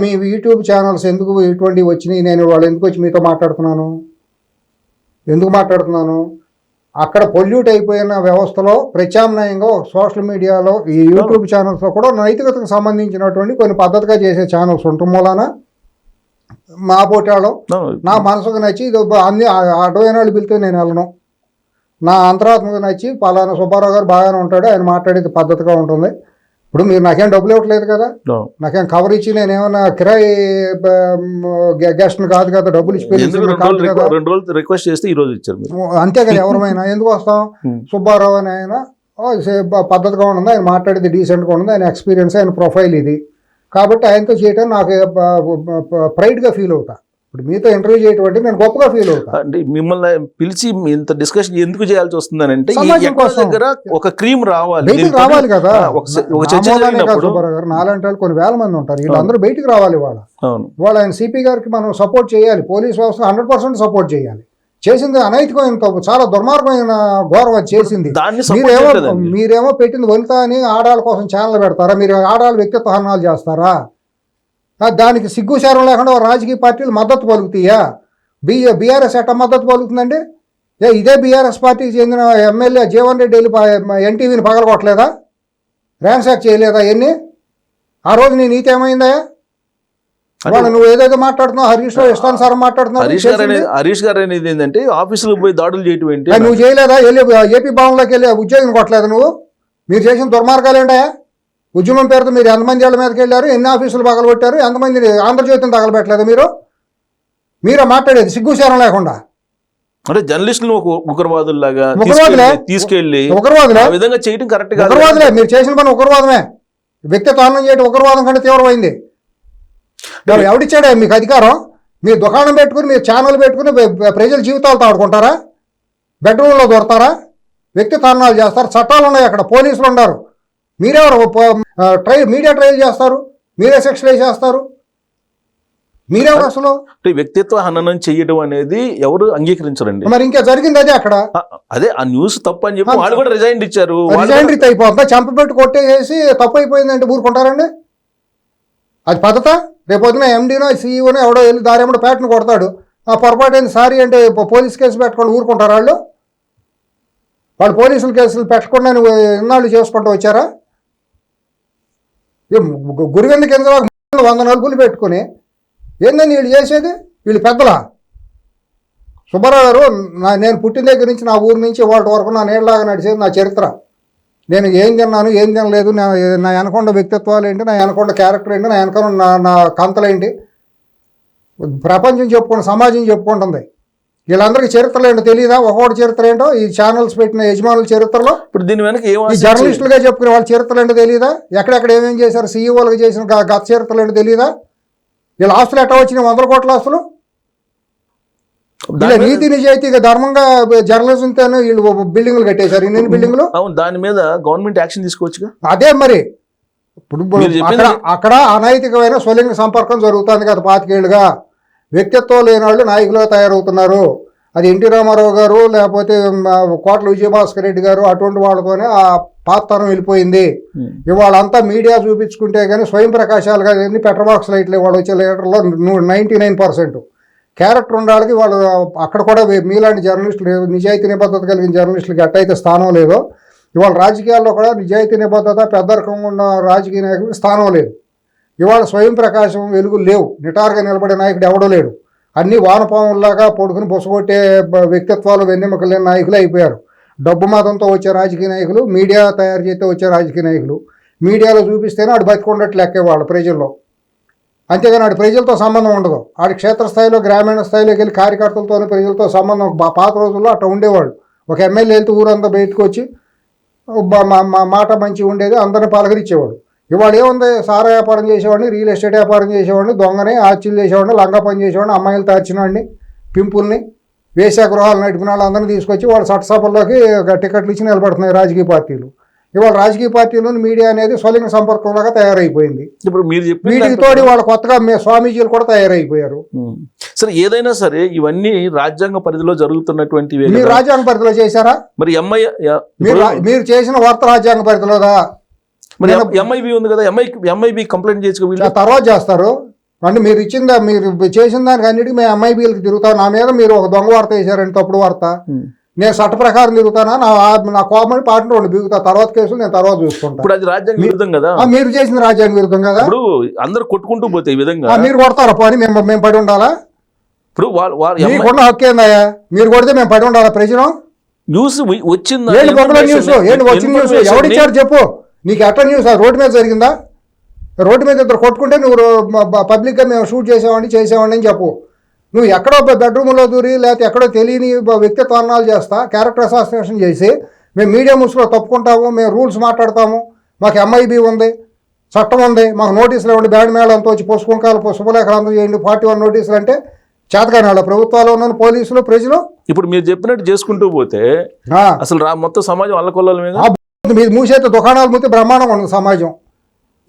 Speaker 2: మీ యూట్యూబ్ ఛానల్స్ ఎందుకు ఇటువంటివి వచ్చినాయి? నేను ఇవాళ ఎందుకు వచ్చి మీతో మాట్లాడుతున్నాను? ఎందుకు మాట్లాడుతున్నాను? అక్కడ పొల్యూట్ అయిపోయిన వ్యవస్థలో ప్రత్యామ్నాయంగా సోషల్ మీడియాలో ఈ యూట్యూబ్ ఛానల్స్లో కూడా నైతికతకు సంబంధించినటువంటి కొన్ని పద్ధతిగా చేసే ఛానల్స్ ఉండటం మూలాన మా పోటాలో నా మనసుకు నచ్చి ఇది అన్ని అడ్డమైన వాళ్ళు పిలితే నేను వెళ్ళను. నా అంతరాత్మకు నచ్చి పలానా సుబ్బారావు గారు బాగానే ఉంటాడు, ఆయన మాట్లాడేది పద్ధతిగా ఉంటుంది. ఇప్పుడు మీరు నాకేం డబ్బులు ఇవ్వట్లేదు కదా, నాకేం కవర్ ఇచ్చి నేనేమన్నా కిరాయి గెస్ట్ని కాదు కదా, డబ్బులు ఇచ్చి
Speaker 1: రిక్వెస్ట్ చేస్తే ఈ రోజు ఇచ్చారు.
Speaker 2: అంతే కదా, ఎవరమైనా ఎందుకు వస్తాం? సుబ్బారావు అని ఆయన పద్ధతిగా ఉంటుంది, ఆయన మాట్లాడేది డీసెంట్గా ఉంటుంది, ఆయన ఎక్స్పీరియన్స్, ఆయన ప్రొఫైల్ ఇది కాబట్టి ఆయనతో చేయటం నాకు ప్రైడ్గా ఫీల్ అవుతా. ఇప్పుడు మీతో ఇంటర్వ్యూ చేయటువంటి నేను గొప్పగా ఫీల్ అవుతాను.
Speaker 1: అంటే మిమ్మల్ని పిలిచి ఇంత డిస్కషన్ ఎందుకు చేయాల్సి వస్తుందని అంటే దగ్గర ఒక క్రీమ్ రావాలి
Speaker 2: కదా. నాలాంటి వాళ్ళు కొన్ని వేల మంది ఉంటారు, వీళ్ళందరూ బయటికి రావాలి. వాళ్ళ ఆయన సిపి గారికి మనం సపోర్ట్ చేయాలి, పోలీస్ వ్యవస్థ 100% సపోర్ట్ చేయాలి. చేసింది అనైతికమైన తప్పు, చాలా దుర్మార్గమైన ఘోరం అది చేసింది. మీరేమో పెట్టింది వనిత అని ఆడాళ్ళ కోసం ఛానల్ పెడతారా? మీరు ఆడాళ్ళ వ్యక్తిత్వ హరణాలు చేస్తారా? దానికి సిగ్గుశారం లేకుండా రాజకీయ పార్టీలు మద్దతు పలుకుతాయా? బీఆర్ఎస్ ఎట్ట మద్దతు పలుకుతుందండి? ఇదే బీఆర్ఎస్ పార్టీకి చెందిన ఎమ్మెల్యే జీవన్ రెడ్డి వెళ్ళి ఎన్టీవీని పగలగొట్టలేదా? ర్యాన్సాక్ చేయలేదా? ఎన్ని ఆ రోజు నీ నీతి ఏమైందా? వాళ్ళు నువ్వు ఏదైతే మాట్లాడుతున్నావు హరీష్ రావు ఇష్టానుసారం మాట్లాడుతున్నావు.
Speaker 1: హరీష్ గారు అనేది ఏంటంటే ఆఫీసులకు పోయి దాడులు చేయటం ఏంటి?
Speaker 2: నువ్వు చేయలేదా? వెళ్ళి ఏపీ భవన్లోకి వెళ్ళి ఉద్యోగం కొట్టలేదు నువ్వు? మీరు చేసిన దుర్మార్గాలు ఏంటాయా? ఉద్యమం పేరుతో మీరు ఎంతమంది వాళ్ళ మీదకి వెళ్ళారు, ఎన్ని ఆఫీసులు పగలగొట్టారు, ఎంతమంది ఆంధ్రజ్యోతిని తగలబెట్టలేదు? మీరే మాట్లాడేది సిగ్గుశారం లేకుండా.
Speaker 1: అంటే జర్నలిస్టులు ఉగ్రవాదుల్లాగా తీసుకెళ్లి విధంగా చేయడం కరెక్ట్ కాదు.
Speaker 2: ఉగ్రవాదులే మీరు చేసిన పని, ఉగ్రవాదమే. వ్యక్తిత్వ హననం చేయడం ఉగ్రవాదం కంటే తీవ్రమైంది. ఎవడిచ్చాడా మీకు అధికారం? మీరు దుకాణం పెట్టుకుని, మీరు ఛానల్ పెట్టుకుని ప్రజల జీవితాలతో ఆడుకుంటారా? బెడ్రూమ్లో దొరతారా? వ్యక్తిత్వ హరణాలు చేస్తారు. చట్టాలు ఉన్నాయి, అక్కడ పోలీసులు ఉన్నారు. మీరెవరు మీడియా ట్రయల్ చేస్తారు? మీరే శిక్షలు చేస్తారు? మీరెవరు అసలు?
Speaker 1: అంటే వ్యక్తిత్వ హననం చేయడం అనేది ఎవరు అంగీకరించరండి.
Speaker 2: మరి ఇంకా జరిగింది అదే అక్కడ.
Speaker 1: అదే ఆ న్యూస్ తప్పు అని చెప్పి వాళ్ళు కూడా రిజైన్ ఇచ్చారు.
Speaker 2: రిజైన్ రీతి అయిపోతుందా? చంపబెట్టు కొట్టేసి తప్పు అయిపోయిందంటే ఊరుకుంటారండి? అది పద్ధత? రేపొద్దున ఎండీనో సీఈఓనో ఎవడో వెళ్ళి దారేమో పేటను కొడతాడు, ఆ పొరపాటు ఏంది సారీ అంటే పోలీస్ కేసు పెట్టుకొని ఊరుకుంటారు వాళ్ళు? వాళ్ళు పోలీసులు కేసులు పెట్టకుండా ఇన్నాళ్ళు చేసుకుంటూ వచ్చారా? గురివెంద కింద 100 నలుపులు పెట్టుకుని ఏందని వీళ్ళు చేసేది? వీళ్ళు పెద్దలా? సుబ్బారావు గారు, నేను పుట్టిన దగ్గర నుంచి నా ఊరు నుంచి వాళ్ళ వరకు నా నీళ్ళలాగా నడిచేది నా చరిత్ర. నేను ఏం తిన్నాను ఏం తినలేదు, నా వెనకొండ వ్యక్తిత్వాలు ఏంటి, నా వెనకొండ క్యారెక్టర్ ఏంటి, నా వెనకొండ నా కంతలు ఏంటి, ప్రపంచం చెప్పుకుంటుంది, సమాజం చెప్పుకుంటుంది. వీళ్ళందరికీ చరిత్రలు ఏంటో తెలియదా? ఒక్కొక్కటి చరిత్ర ఏంటో ఈ ఛానల్స్ పెట్టిన యజమానుల చరిత్రలో,
Speaker 1: ఇప్పుడు దీని వెనక
Speaker 2: ఈ జర్నలిస్టులుగా చెప్పుకునే వాళ్ళ చరిత్రలు ఏంటో తెలియదా? ఎక్కడెక్కడ ఏమేం చేశారు సీఈఓలుగా చేసిన గత చరిత్రలు ఏంటో తెలియదా? వీళ్ళ ఆస్తులు ఎట్లా వచ్చినాయి? 100 కోట్ల ఆస్తులు. ఇలా నీతి నిజాయితీగా ధర్మంగా జర్నలిజంతోనే వీళ్ళు బిల్డింగ్లు కట్టేశారు. ఇన్ని బిల్డింగ్లు.
Speaker 1: అవును, దాని మీద గవర్నమెంట్ యాక్షన్ తీసుకోవచ్చుగా.
Speaker 2: అదే మరి ఇప్పుడు అక్కడ అనైతికమైన స్వలింగ సంపర్కం జరుగుతుంది గత 25 ఏళ్ళుగా. వ్యక్తిత్వం లేని వాళ్ళు నాయకులుగా తయారవుతున్నారు. అది ఎన్టీ రామారావు గారు లేకపోతే కోట్ల విజయభాస్కర్ రెడ్డి గారు అటువంటి వాళ్ళతోనే ఆ పాతరం వెళ్ళిపోయింది. ఇవాళ అంతా మీడియా చూపించుకుంటే కానీ స్వయం ప్రకాశాలు కానీ పెట్రోబాక్స్ లైట్లు వాళ్ళు వచ్చే లీటర్లో 99% క్యారెక్టర్ ఉండాలి. వాళ్ళు అక్కడ కూడా మీలాంటి జర్నలిస్టులు, నిజాయితీ నిబద్ధత కలిగిన జర్నలిస్టులకి ఎట్టయితే స్థానం లేదో, ఇవాళ రాజకీయాల్లో కూడా నిజాయితీ నిబద్ధత పెద్దరకంగా ఉన్న రాజకీయ నాయకులకు స్థానం లేదు. ఇవాళ స్వయం ప్రకాశం వెలుగులు లేవు. నిటారుగా నిలబడే నాయకుడు ఎవడో లేడు. అన్నీ వానపాముల్లాగా పొడుకుని బొసగొట్టే వ్యక్తిత్వాలు వెన్నెముకలు లేని నాయకులు అయిపోయారు. డబ్బు మతంతో వచ్చే రాజకీయ నాయకులు, మీడియా తయారు చేస్తే వచ్చే రాజకీయ నాయకులు. మీడియాలో చూపిస్తేనే ఆడు బతికొండట్లు లెక్కేవాళ్ళు ప్రజల్లో. అంతేగాని ఆడి ప్రజలతో సంబంధం ఉండదు. ఆడి క్షేత్రస్థాయిలో గ్రామీణ స్థాయిలోకి వెళ్ళి కార్యకర్తలతోనే ప్రజలతో సంబంధం. పాత రోజుల్లో అట్లా ఉండేవాళ్ళు. ఒక ఎమ్మెల్యే వెళ్తే ఊరంతా బయటకు వచ్చి మాట మంచి ఉండేది, అందరిని పలకరించేవాడు. ఇవాళ ఏముంది? సారా వ్యాపారం చేసేవాడిని, రియల్ ఎస్టేట్ వ్యాపారం చేసేవాడిని, దొంగని, ఆర్చీలు చేసేవాడిని, లంగా పని చేసేవాడిని, అమ్మాయిలు తార్చినవాడిని, పింపుల్ని, వేశ్యా గృహాలు నడిపిన వాళ్ళందరినీ తీసుకొచ్చి వాళ్ళు చట్టసభల్లోకి టికెట్లు ఇచ్చి నిలబడుతున్నాయి రాజకీయ పార్టీలు. ఇవాళ రాజకీయ పార్టీలను మీడియా అనేది స్వలింగ సంపర్కంలాగా తయారైపోయింది.
Speaker 1: ఇప్పుడు మీరు
Speaker 2: వీటికి తోడి వాళ్ళు కొత్తగా స్వామీజీలు కూడా తయారైపోయారు.
Speaker 1: సరే, ఏదైనా సరే ఇవన్నీ రాజ్యాంగ పరిధిలో జరుగుతున్నటువంటివి.
Speaker 2: మీరు రాజ్యాంగ పరిధిలో చేశారా?
Speaker 1: మరి
Speaker 2: మీరు చేసిన వార్త రాజ్యాంగ పరిధిలోదా?
Speaker 1: మరి ఎంఐబి ఉంది కదా, ఎంఐబి కంప్లైంట్ చేసుకో,
Speaker 2: తర్వాత చేస్తారు. అంటే మీరు ఇచ్చిందా, మీరు చేసిన దానికి అన్నిటికీ మేము ఎంఐబీలకు తిరుగుతాం. నా మీద మీరు ఒక దొంగ వార్త వేశారండి, తప్పుడు వార్త. నేను చట్ట ప్రకారం తిరుగుతానా? నా కోపమని పార్టీ వాళ్ళు బిగుతా. తర్వాత కేసులు నేను తర్వాత చూసుకుంటాను.
Speaker 1: ఇప్పుడు అది రాజ్యాంగ విరుద్ధం కదా.
Speaker 2: మీరు చేసిన రాజ్యాంగ విరుద్ధం కదా.
Speaker 1: ఇప్పుడు అందరు కొట్టుకుంటూ పోతే ఈ విధంగా
Speaker 2: మీరు కొడతారా? పోనీ మేము పడి ఉండాలా?
Speaker 1: ఇప్పుడు
Speaker 2: మీకున్న హక్కు ఏందయ్యా? మీరు కొడితే మేము పడి ఉండాలా? ప్రజలు
Speaker 1: న్యూస్ వచ్చిందా?
Speaker 2: న్యూస్ వచ్చిన న్యూస్ ఎవరిచ్చారు చెప్పు? నీకు ఎట్లా న్యూస్? రోడ్డు మీద జరిగిందా? రోడ్డు మీద ఇద్దరు కొట్టుకుంటే నువ్వు పబ్లిక్గా మేము షూట్ చేసేవాడిని అని చెప్పు. నువ్వు ఎక్కడో బెడ్రూమ్లో దూరి లేకపోతే ఎక్కడో తెలియని వ్యక్తిత్వాలు చేస్తా, క్యారెక్టర్ అసాసినేషన్ చేసి మేము మీడియా ముసుగులో తప్పుకుంటాము, మేము రూల్స్ మాట్లాడతాము, మాకు ఎంఐబి ఉంది, చట్టం ఉంది, మాకు నోటీసులు ఇవ్వండి, బ్యాండ్ మేళంతో వచ్చి పుష్పంకాలు శుభలేఖలు అందరూ చేయండి, 41 నోటీసులు అంటే చేతకాని వాళ్ళ ప్రభుత్వాలు ఉన్న పోలీసులు ప్రజలు.
Speaker 1: ఇప్పుడు మీరు చెప్పినట్టు చేసుకుంటూ పోతే అసలు మొత్తం సమాజం అల్లకొల్లాల మీద
Speaker 2: మీరు మూసేస్తే దుకాణాలు మూతే బ్రహ్మాండంగా ఉంది సమాజం.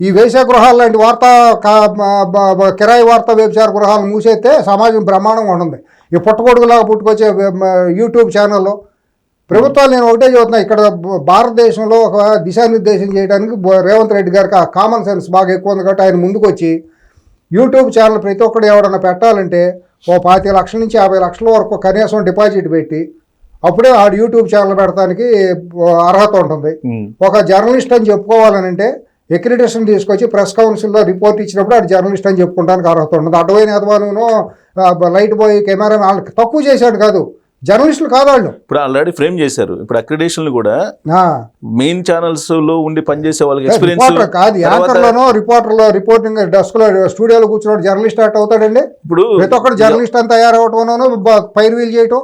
Speaker 2: ఈ వేశ్య గృహాలు లాంటి కిరాయి వార్తా వ్యభిచార గృహాలు మూసేస్తే సమాజం బ్రహ్మాండంగా ఉంటుంది. ఈ పుట్టగొడుగులాగా పుట్టుకొచ్చే యూట్యూబ్ ఛానల్లో ప్రభుత్వాలు నేను ఒకటే చెబుతున్నా, ఇక్కడ భారతదేశంలో ఒక దిశానిర్దేశం చేయడానికి రేవంత్ రెడ్డి గారికి ఆ కామన్ సెన్స్ బాగా ఎక్కువ ఉంది కాబట్టి ఆయన ముందుకు వచ్చి యూట్యూబ్ ఛానల్ ప్రతి ఒక్కరు ఎవడన్నా పెట్టాలంటే ఓ 25 లక్షల నుంచి 50 లక్షల వరకు కనీసం డిపాజిట్ పెట్టి అప్పుడే ఆ యూట్యూబ్ ఛానల్ పెడతానికి అర్హత ఉంటుంది. ఒక జర్నలిస్ట్ అని చెప్పుకోవాలనంటే ఎక్రిడేషన్ తీసుకొచ్చి ప్రెస్ కౌన్సిల్లో రిపోర్ట్ ఇచ్చినప్పుడు అది జర్నలిస్ట్ అని చెప్పుకోవడానికి అర్హత ఉంటుంది. అడ్డమైన అధ్వాను లైట్ బాయ్ కెమెరా వాళ్ళకి తక్కువ చేశాడు కాదు, జర్నలిస్టులు కాదు వాళ్ళు.
Speaker 1: ఇప్పుడు ఆల్రెడీ ఫ్రేమ్ చేశారు. ఇప్పుడు అక్రిడేషన్లు కూడా మెయిన్ ఛానల్స్ లో ఉండి పనిచేసే వాళ్ళకి ఎక్స్పీరియన్స్
Speaker 2: కాదు. యాంకర్లోనో రిపోర్టింగ్ డెస్క్ లో స్టూడియోలో కూర్చున్నాడు జర్నలిస్ట్ అట్ అవుతాడండి. ఇప్పుడు ప్రతి ఒక్కరు జర్నలిస్ట్ అని తయారవటంలోనూ పైరువీలు చేయటం.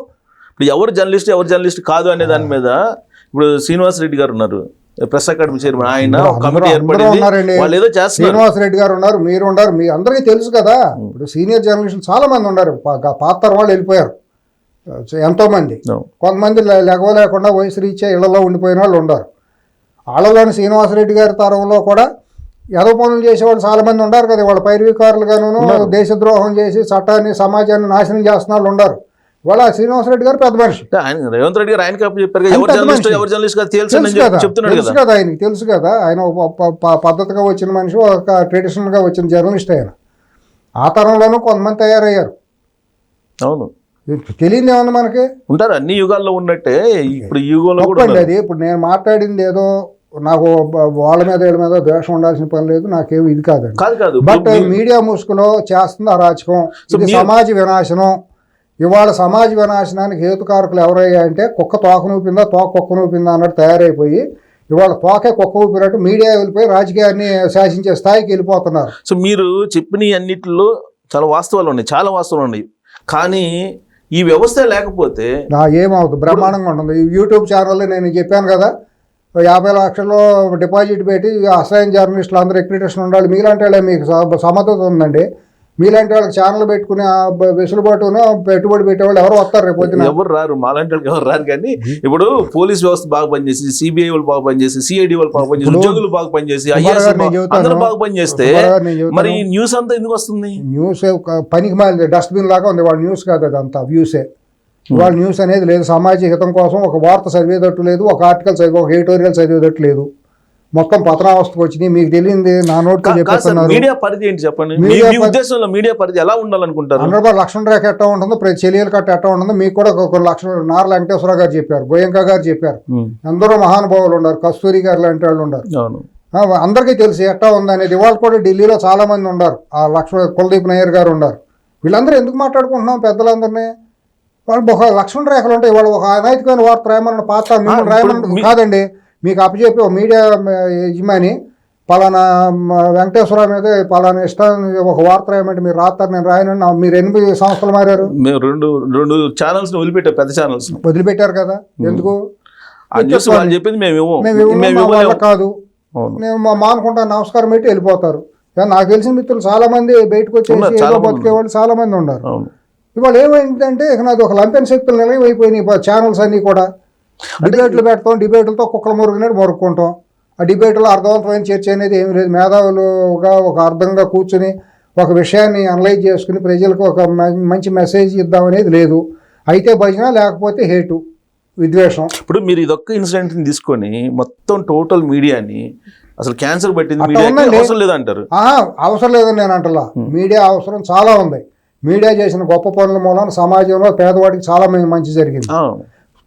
Speaker 1: ఇప్పుడు ఎవరు జర్నలిస్ట్ కాదు అనే దాని మీద ఇప్పుడు శ్రీనివాస్ రెడ్డి గారు ఉన్నారు, ప్రెస్ అకాడమీ చైర్మన్. ఆయన కమిటీ ఏర్పడింది, వాళ్ళు ఏదో చేస్తారు.
Speaker 2: శ్రీనివాస్ రెడ్డి గారు ఉన్నారు, మీరు ఉన్నారు, మీ అందరికీ తెలుసు కదా. ఇప్పుడు సీనియర్ జర్నలిస్టులు చాలా మంది ఉన్నారు, పాత వాళ్ళు వెళ్ళిపోయారు ఎంతోమంది. కొంతమంది లేకుండా వయసు రీత్యా ఇళ్లలో ఉండిపోయిన వాళ్ళు ఉన్నారు. వాళ్ళలోని శ్రీనివాసరెడ్డి గారి తరంలో కూడా ఏదో పనులు చేసేవాళ్ళు చాలా మంది ఉన్నారు కదా, వాళ్ళ పైరవీకారులుగాను దేశద్రోహం చేసి చట్టాన్ని సమాజాన్ని నాశనం చేస్తున్న వాళ్ళు ఉన్నారు. వాళ్ళ శ్రీనివాసరెడ్డి గారు పెద్ద మనిషి,
Speaker 1: ఆయన రేవంత్ రెడ్డి గారు ఆయన చెప్పారు
Speaker 2: ఆయన పెద్ద మనిషి.
Speaker 1: ఎవరు జర్నలిస్ట్
Speaker 2: తెలుసు కదా ఆయనకి, తెలుసు కదా ఆయన పద్ధతిగా వచ్చిన మనిషి, ఒక ట్రెడిషనల్గా వచ్చిన జర్నలిస్ట్ ఆయన. ఆ తరంలోనూ కొంతమంది తయారయ్యారు.
Speaker 1: అవును,
Speaker 2: తెలియదు ఏమన్నా మనకి,
Speaker 1: ఉంటారు అన్ని యుగాల్లో ఉన్నట్టే ఇప్పుడు ఈ యుగంలో కూడా
Speaker 2: తప్పండి అది. ఇప్పుడు నేను మాట్లాడింది ఏదో నాకు వాళ్ళ మీద వీళ్ళ మీద ద్వేషం ఉండాల్సిన పని లేదు, నాకేమి ఇది కాదండి.
Speaker 1: కాదు.
Speaker 2: బట్ మీడియా ముసుగులో చేస్తుంది అరాచకం, ఇది సమాజ వినాశనం. ఇవాళ సమాజ వినాశనానికి హేతుకారకులు ఎవరయ్యా అంటే కుక్క తోక నూపిందా, తోక కుక్క నూపిందా అన్నట్టు తయారైపోయి ఇవాళ తోకే కుక్క ఊపినట్టు మీడియా వెళ్ళిపోయి రాజకీయాన్ని శాసించే స్థాయికి వెళ్ళిపోతున్నారు.
Speaker 1: సో మీరు చెప్పిన అన్నిటిలో చాలా వాస్తవాలు ఉన్నాయి, చాలా వాస్తవాలు ఉన్నాయి. కానీ ఈ వ్యవస్థ లేకపోతే
Speaker 2: ఏమవుతుంది, బ్రహ్మాండంగా ఉంటుంది. యూట్యూబ్ ఛానల్లో నేను చెప్పాను కదా, 50 లక్షలు డిపాజిట్ పెట్టి అసలైన జర్నలిస్టులు అందరూ ఎక్రిటేషన్ ఉండాలి. మీలాంటి వాళ్ళే మీకు సమర్థత ఉందండి. మీలాంటి వాళ్ళకి ఛానల్ పెట్టుకుని వెసులుబాటును పెట్టుబడి పెట్టేవాళ్ళు ఎవరు వస్తారు రేపు పొద్దున?
Speaker 1: ఎవరు రారు, మాలాంటి వాళ్ళకి ఎవరు రారు. కానీ ఇప్పుడు పోలీస్ వ్యవస్థ బాగా పనిచేసి, సిబిఐ వాళ్ళు బాగా పనిచేసి, సిఐడి వాళ్ళు బాగా పనిచేసి, ఉద్యోగులు బాగా పనిచేసి, ఐఏఎస్ అందరూ బాగా పనిచేస్తే మరి న్యూస్ అంతా ఎందుకు వస్తుంది?
Speaker 2: న్యూస్ పనికి మాలింది, డస్ట్బిన్ లాగా ఉంది. వాళ్ళ న్యూస్ కాదు, అదంతా వ్యూసే. వాళ్ళ న్యూస్ అనేది లేదు. సమాజ హితం కోసం ఒక వార్త చదివేటట్టు లేదు, ఒక ఆర్టికల్ చదివి ఒక ఎడిటోరియల్ చదివేటట్టు లేదు. మొత్తం పతనావస్థకు వచ్చినాయి. మీకు తెలియంది నా నోట్తో చెప్పేస్తున్నారు.
Speaker 1: మీడియా పరిధి ఏంటి చెప్పండి, మీ ఉద్దేశంలో మీడియా పరిధి ఎలా ఉండాలనుకుంటారు?
Speaker 2: 100 లక్షణ రేఖ ఎట్టా ఉంటుందో, ప్రతి చెలియల కట్ట ఎట్టా ఉంటుందో మీకు కూడా కొన్ని లక్షణ. నారా వెంకటేశ్వర గారు చెప్పారు, గోయంక గారు చెప్పారు, అందరూ మహానుభావులు ఉన్నారు, కస్తూరి గారు లాంటి వాళ్ళు ఉన్నారు. అందరికీ తెలిసి ఎట్టా ఉందనేది. ఇవాళ కూడా ఢిల్లీలో చాలా మంది ఉన్నారు, ఆ కులదీప్ నయ్యర్ గారు ఉన్నారు. వీళ్ళందరూ ఎందుకు మాట్లాడుకుంటున్నాం పెద్దలందరినీ? వాళ్ళు ఒక లక్షణ రేఖలు ఉంటాయి. వాళ్ళు ఒక అనైతికమైన వార్త రాయమన్న పాత్ర మిమ్మల్ని రాయమన్న కాదండి. మీకు అప్పచెప్పి ఒక మీడియా యజమాని పలానా వెంకటేశ్వర మీద పలానా ఇష్టం ఒక వార్త రాయమంటే మీరు రాస్తారు, నేను రాయను. మీరు 8 సంవత్సరాలు మారారు.
Speaker 1: మేము రెండు ఛానల్స్ వదిలిపెట్టారు, పెద్ద ఛానల్స్ వదిలిపెట్టారు
Speaker 2: కదా. ఎందుకు
Speaker 1: చెప్పింది
Speaker 2: మేము కాదు, నేను మానుకుంటా నమస్కారం పెట్టి వెళ్ళిపోతారు. నాకు తెలిసిన మిత్రులు చాలా మంది బయటకు వచ్చేసి బతికేవాళ్ళు చాలా మంది ఉన్నారు. ఇవాళ ఏమైందంటే ఇక నాది ఒక లంపెన్ శక్తులు నిలయం అయిపోయినాయి ఛానల్స్ అన్నీ కూడా. డిబేట్లు పెడతాం, డిబేట్లతో కుక్కలు మురుగునట్టు మొరుక్కుంటాం. ఆ డిబేట్లో అర్థవంతమైన చర్చ అనేది ఏమి లేదు. మేధావులుగా ఒక అర్థంగా కూర్చుని ఒక విషయాన్ని అనలైజ్ చేసుకుని ప్రజలకు ఒక మంచి మెసేజ్ ఇద్దామనేది లేదు. అయితే భజన, లేకపోతే హేటు, విద్వేషం.
Speaker 1: ఇప్పుడు మీరు ఇదొక్క ఇన్సిడెంట్ని తీసుకొని మొత్తం టోటల్ మీడియాని అసలు క్యాన్సర్ పట్టింది అవసరం లేదంటారు?
Speaker 2: అవసరం లేదని నేను అంటలా. మీడియా అవసరం చాలా ఉంది. మీడియా చేసిన గొప్ప పనుల మూలన సమాజంలో పేదవాడికి చాలా మంచి జరిగింది.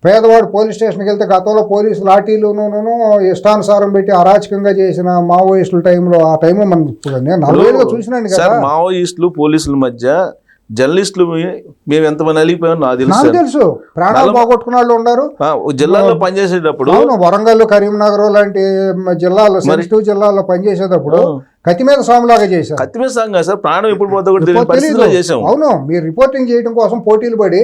Speaker 2: పేదవాడు పోలీస్ స్టేషన్కి వెళ్తే గతంలో పోలీసు లాఠీలును ఇష్టానుసారం పెట్టి అరాచకంగా చేసిన మావోయిస్టుల టైంలో, ఆ టైంలో మనం నేను 40 ఏళ్ళుగా చూసినాను కదా.
Speaker 1: మావోయిస్టులు పోలీసుల మధ్య జర్నలిస్టులు మేము ఎంతమంది అలిగిపోయామో నాకు
Speaker 2: తెలుసు. ప్రాణాలు పోగొట్టుకున్న వాళ్ళు ఉన్నారు
Speaker 1: జిల్లాలో పనిచేసేటప్పుడు.
Speaker 2: వరంగల్, కరీంనగర్ లాంటి జిల్లాలో, సెన్సిటివ్ జిల్లాలో పనిచేసేటప్పుడు కత్తి మీద సాములాగా చేశారు.
Speaker 1: కత్తి మీద సాంగ్ సార్, ప్రాణం ఎప్పుడు పోతా చేసాం.
Speaker 2: అవును, మీరు రిపోర్టింగ్ చేయడం కోసం పోటీలు పడి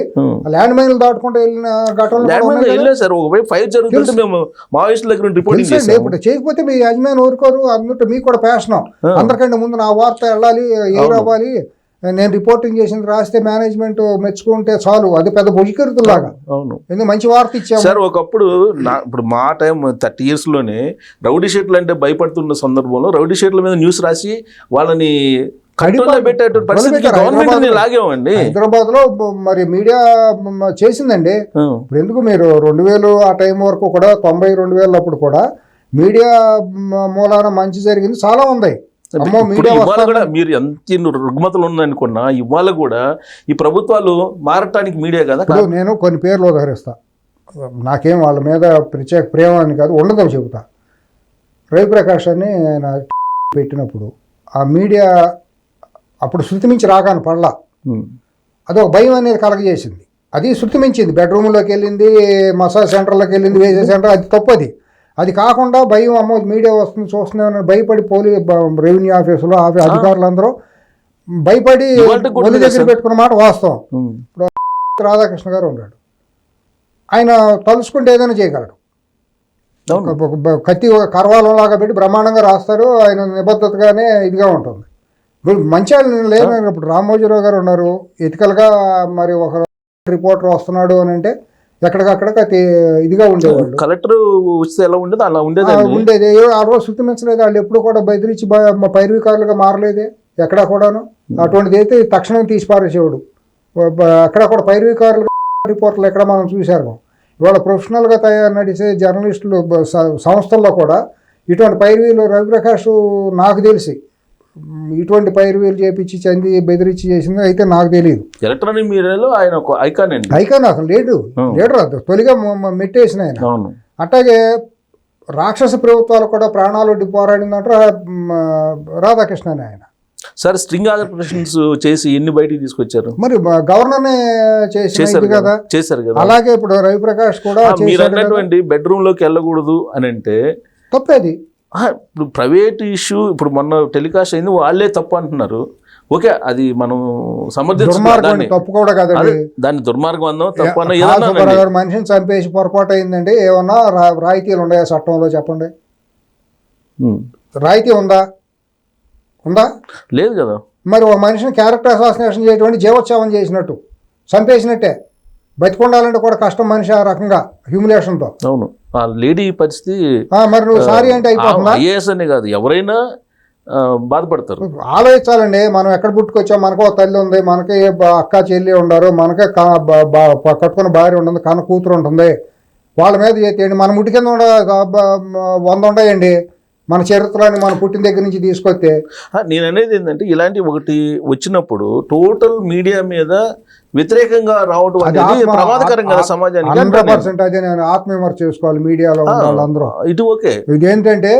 Speaker 2: ల్యాండ్ మైన్లు దాటుకుంటూ వెళ్ళిన ఘటనలు
Speaker 1: సార్. ఒకవైపు ఫైర్ జరుగుతుంటే మేము మావోయిస్టుల దగ్గర రిపోర్టింగ్
Speaker 2: చేయకపోతే మీ యజమాని ఊరుకోరు. అందుకే మీకు కూడా ప్యాషన్, అందరికంటే ముందు నా వార్త వెళ్ళాలి, ఏ రావాలి, నేను రిపోర్టింగ్ చేసింది రాస్తే మేనేజ్మెంట్ మెచ్చుకుంటే చాలు, అది పెద్ద భుజికరుతులాగా.
Speaker 1: అవును,
Speaker 2: ఎందుకు మంచి వార్త ఇచ్చాము
Speaker 1: సార్. ఒకప్పుడు ఇప్పుడు మా టైం 30 years లోనే రౌడీ షీట్లు అంటే భయపడుతున్న సందర్భంలో రౌడీ షీట్ల మీద న్యూస్ రాసి వాళ్ళని
Speaker 2: హైదరాబాద్ లో మరి మీడియా చేసిందండి. ఇప్పుడు ఎందుకు మీరు 2000 ఆ టైం వరకు కూడా 90-2000 అప్పుడు కూడా మీడియా మూలాన మంచి జరిగింది చాలా ఉంది.
Speaker 1: మీరు ఎంత రుగ్మతలు ఉందనుకున్నా ఇవాళ కూడా ఈ ప్రభుత్వాలు మారటానికి మీడియా కదా.
Speaker 2: నేను కొన్ని పేర్లు ఉదహరిస్తా, నాకేం వాళ్ళ మీద ప్రత్యేక ప్రేమ అని కాదు, ఉండదని చెబుతా. రవిప్రకాష్ అని ఆయన పెట్టినప్పుడు ఆ మీడియా అప్పుడు శృతి మించి రాగాను పడలా, అదొక భయం అనేది కలగజేసింది. అది శృతి మించింది, బెడ్రూమ్లోకి వెళ్ళింది, మసాజ్ సెంటర్లోకి వెళ్ళింది, వేసే సెంటర్, అది తప్పది. అది కాకుండా భయం, అమ్మో మీడియా వస్తుంది చూస్తున్నామని భయపడి రెవెన్యూ ఆఫీసులో అధికారులందరూ భయపడి ఒళ్ళు దగ్గర పెట్టుకున్న మాట వాస్తవం. ఇప్పుడు రాధాకృష్ణ గారు ఉన్నాడు, ఆయన తలుచుకుంటే ఏదైనా చేయగలడు. కత్తి కర్వాలంలాగా పెట్టి బ్రహ్మాండంగా రాస్తారు, ఆయన నిబద్ధతగానే ఇదిగా ఉంటుంది. ఇప్పుడు మంచి వాళ్ళు లేదు. ఇప్పుడు రామోజీరావు గారు ఉన్నారు, ఎథికల్గా మరి ఒక రిపోర్టర్ వస్తున్నాడు అని అంటే ఎక్కడికక్కడ ఇదిగా ఉండేవాళ్ళు.
Speaker 1: కలెక్టర్ వస్తే ఎలా ఉండేది అలా ఉండేది.
Speaker 2: ఉండేది ఆ రోజు శృతిమించలేదు. వాళ్ళు ఎప్పుడు కూడా బెదిరించి పైరువికారులుగా మారలేదే ఎక్కడా కూడాను. అటువంటిది అయితే తక్షణం తీసి పారేసేవాడు. అక్కడ కూడా పైరువికారులుగా రిపోర్టర్లు ఎక్కడ మనం చూశారు. ఇవాళ ప్రొఫెషనల్గా నడిచే జర్నలిస్టులు సంస్థల్లో కూడా ఇటువంటి పైరువీలు రవిప్రకాష్ నాకు తెలిసి ఇటువంటి పైరువీలు చేపించి చంది బెదిరించి చేసింది అయితే నాకు తెలియదు.
Speaker 1: ఎలక్ట్రానిక్ మీడియాలో ఆయన ఒక ఐకాన్ అండి.
Speaker 2: ఐకాన్ అసలు లీడర్ అది తొలిగా మెట్టేసిన ఆయన. అట్లాగే రాక్షస ప్రభుత్వాలు కూడా ప్రాణాలు పోరాడిందంటారు రాధాకృష్ణ అని ఆయన.
Speaker 1: సార్ స్ట్రింగ్ ఆపరేషన్స్ చేసి ఎన్ని బయటికి తీసుకొచ్చారు
Speaker 2: మరి గవర్నర్నే చేశారు కదా. అలాగే ఇప్పుడు రవిప్రకాష్ కూడా
Speaker 1: మీరు అన్నటువంటి బెడ్రూమ్ లోకి వెళ్ళకూడదు అని అంటే
Speaker 2: తప్పేది.
Speaker 1: ఇప్పుడు ప్రైవేట్ ఇష్యూ ఇప్పుడు మొన్న టెలికాస్ట్ అయింది, వాళ్ళే తప్పు అంటున్నారు. ఓకే, అది మనం సమర్థించాలి,
Speaker 2: తప్పు కూడా కదండి.
Speaker 1: దాన్ని దుర్మార్గం అన్నా తప్పు
Speaker 2: మనిషిని చంపేసి పొరపాటు అయిందంటే ఏమన్నా రాయితీలు ఉన్నాయా చట్టంలో చెప్పండి? రాయితీ ఉందా?
Speaker 1: లేదు కదా.
Speaker 2: మరి ఒక మనిషిని క్యారెక్టర్ అసాసినేషన్ చేయటువంటి జీవోత్సవం చేసినట్టు చంపేసినట్టే. బతికొండాలంటే కూడా కష్టం మనిషి ఆ రకంగా హ్యూమిలేషన్తో.
Speaker 1: అవును, ఆ లేడీ పరిస్థితి.
Speaker 2: మరి నువ్వు సారీ అంటే అయిపోతుందా?
Speaker 1: ఐఏఎస్ అనే కాదు, ఎవరైనా బాధపడతారు.
Speaker 2: ఆలోచించాలండి. మనం ఎక్కడ పుట్టుకొచ్చాం, మనకు తల్లి ఉంది, మనకి అక్క చెల్లి ఉండరు, మనకే కట్టుకున్న భార్య ఉంటుంది, కన్న కూతురు ఉంటుంది. వాళ్ళ మీద చేయండి. మన ముట్టి కింద 100 ఉంటాయండి మన చరిత్రని మన పుట్టిన దగ్గర నుంచి తీసుకొస్తే.
Speaker 1: నేను అనేది ఏంటంటే ఇలాంటి ఒకటి వచ్చినప్పుడు టోటల్ మీడియా మీద వ్యతిరేకంగా రావడం అనేది ప్రమాదకరం కదా సమాజానికి.
Speaker 2: 100% అదే నేను ఆత్మవిమర్శ చేసుకోవాలి మీడియాలో వాళ్ళందరూ.
Speaker 1: ఇది ఓకే.
Speaker 2: ఇదేంటంటే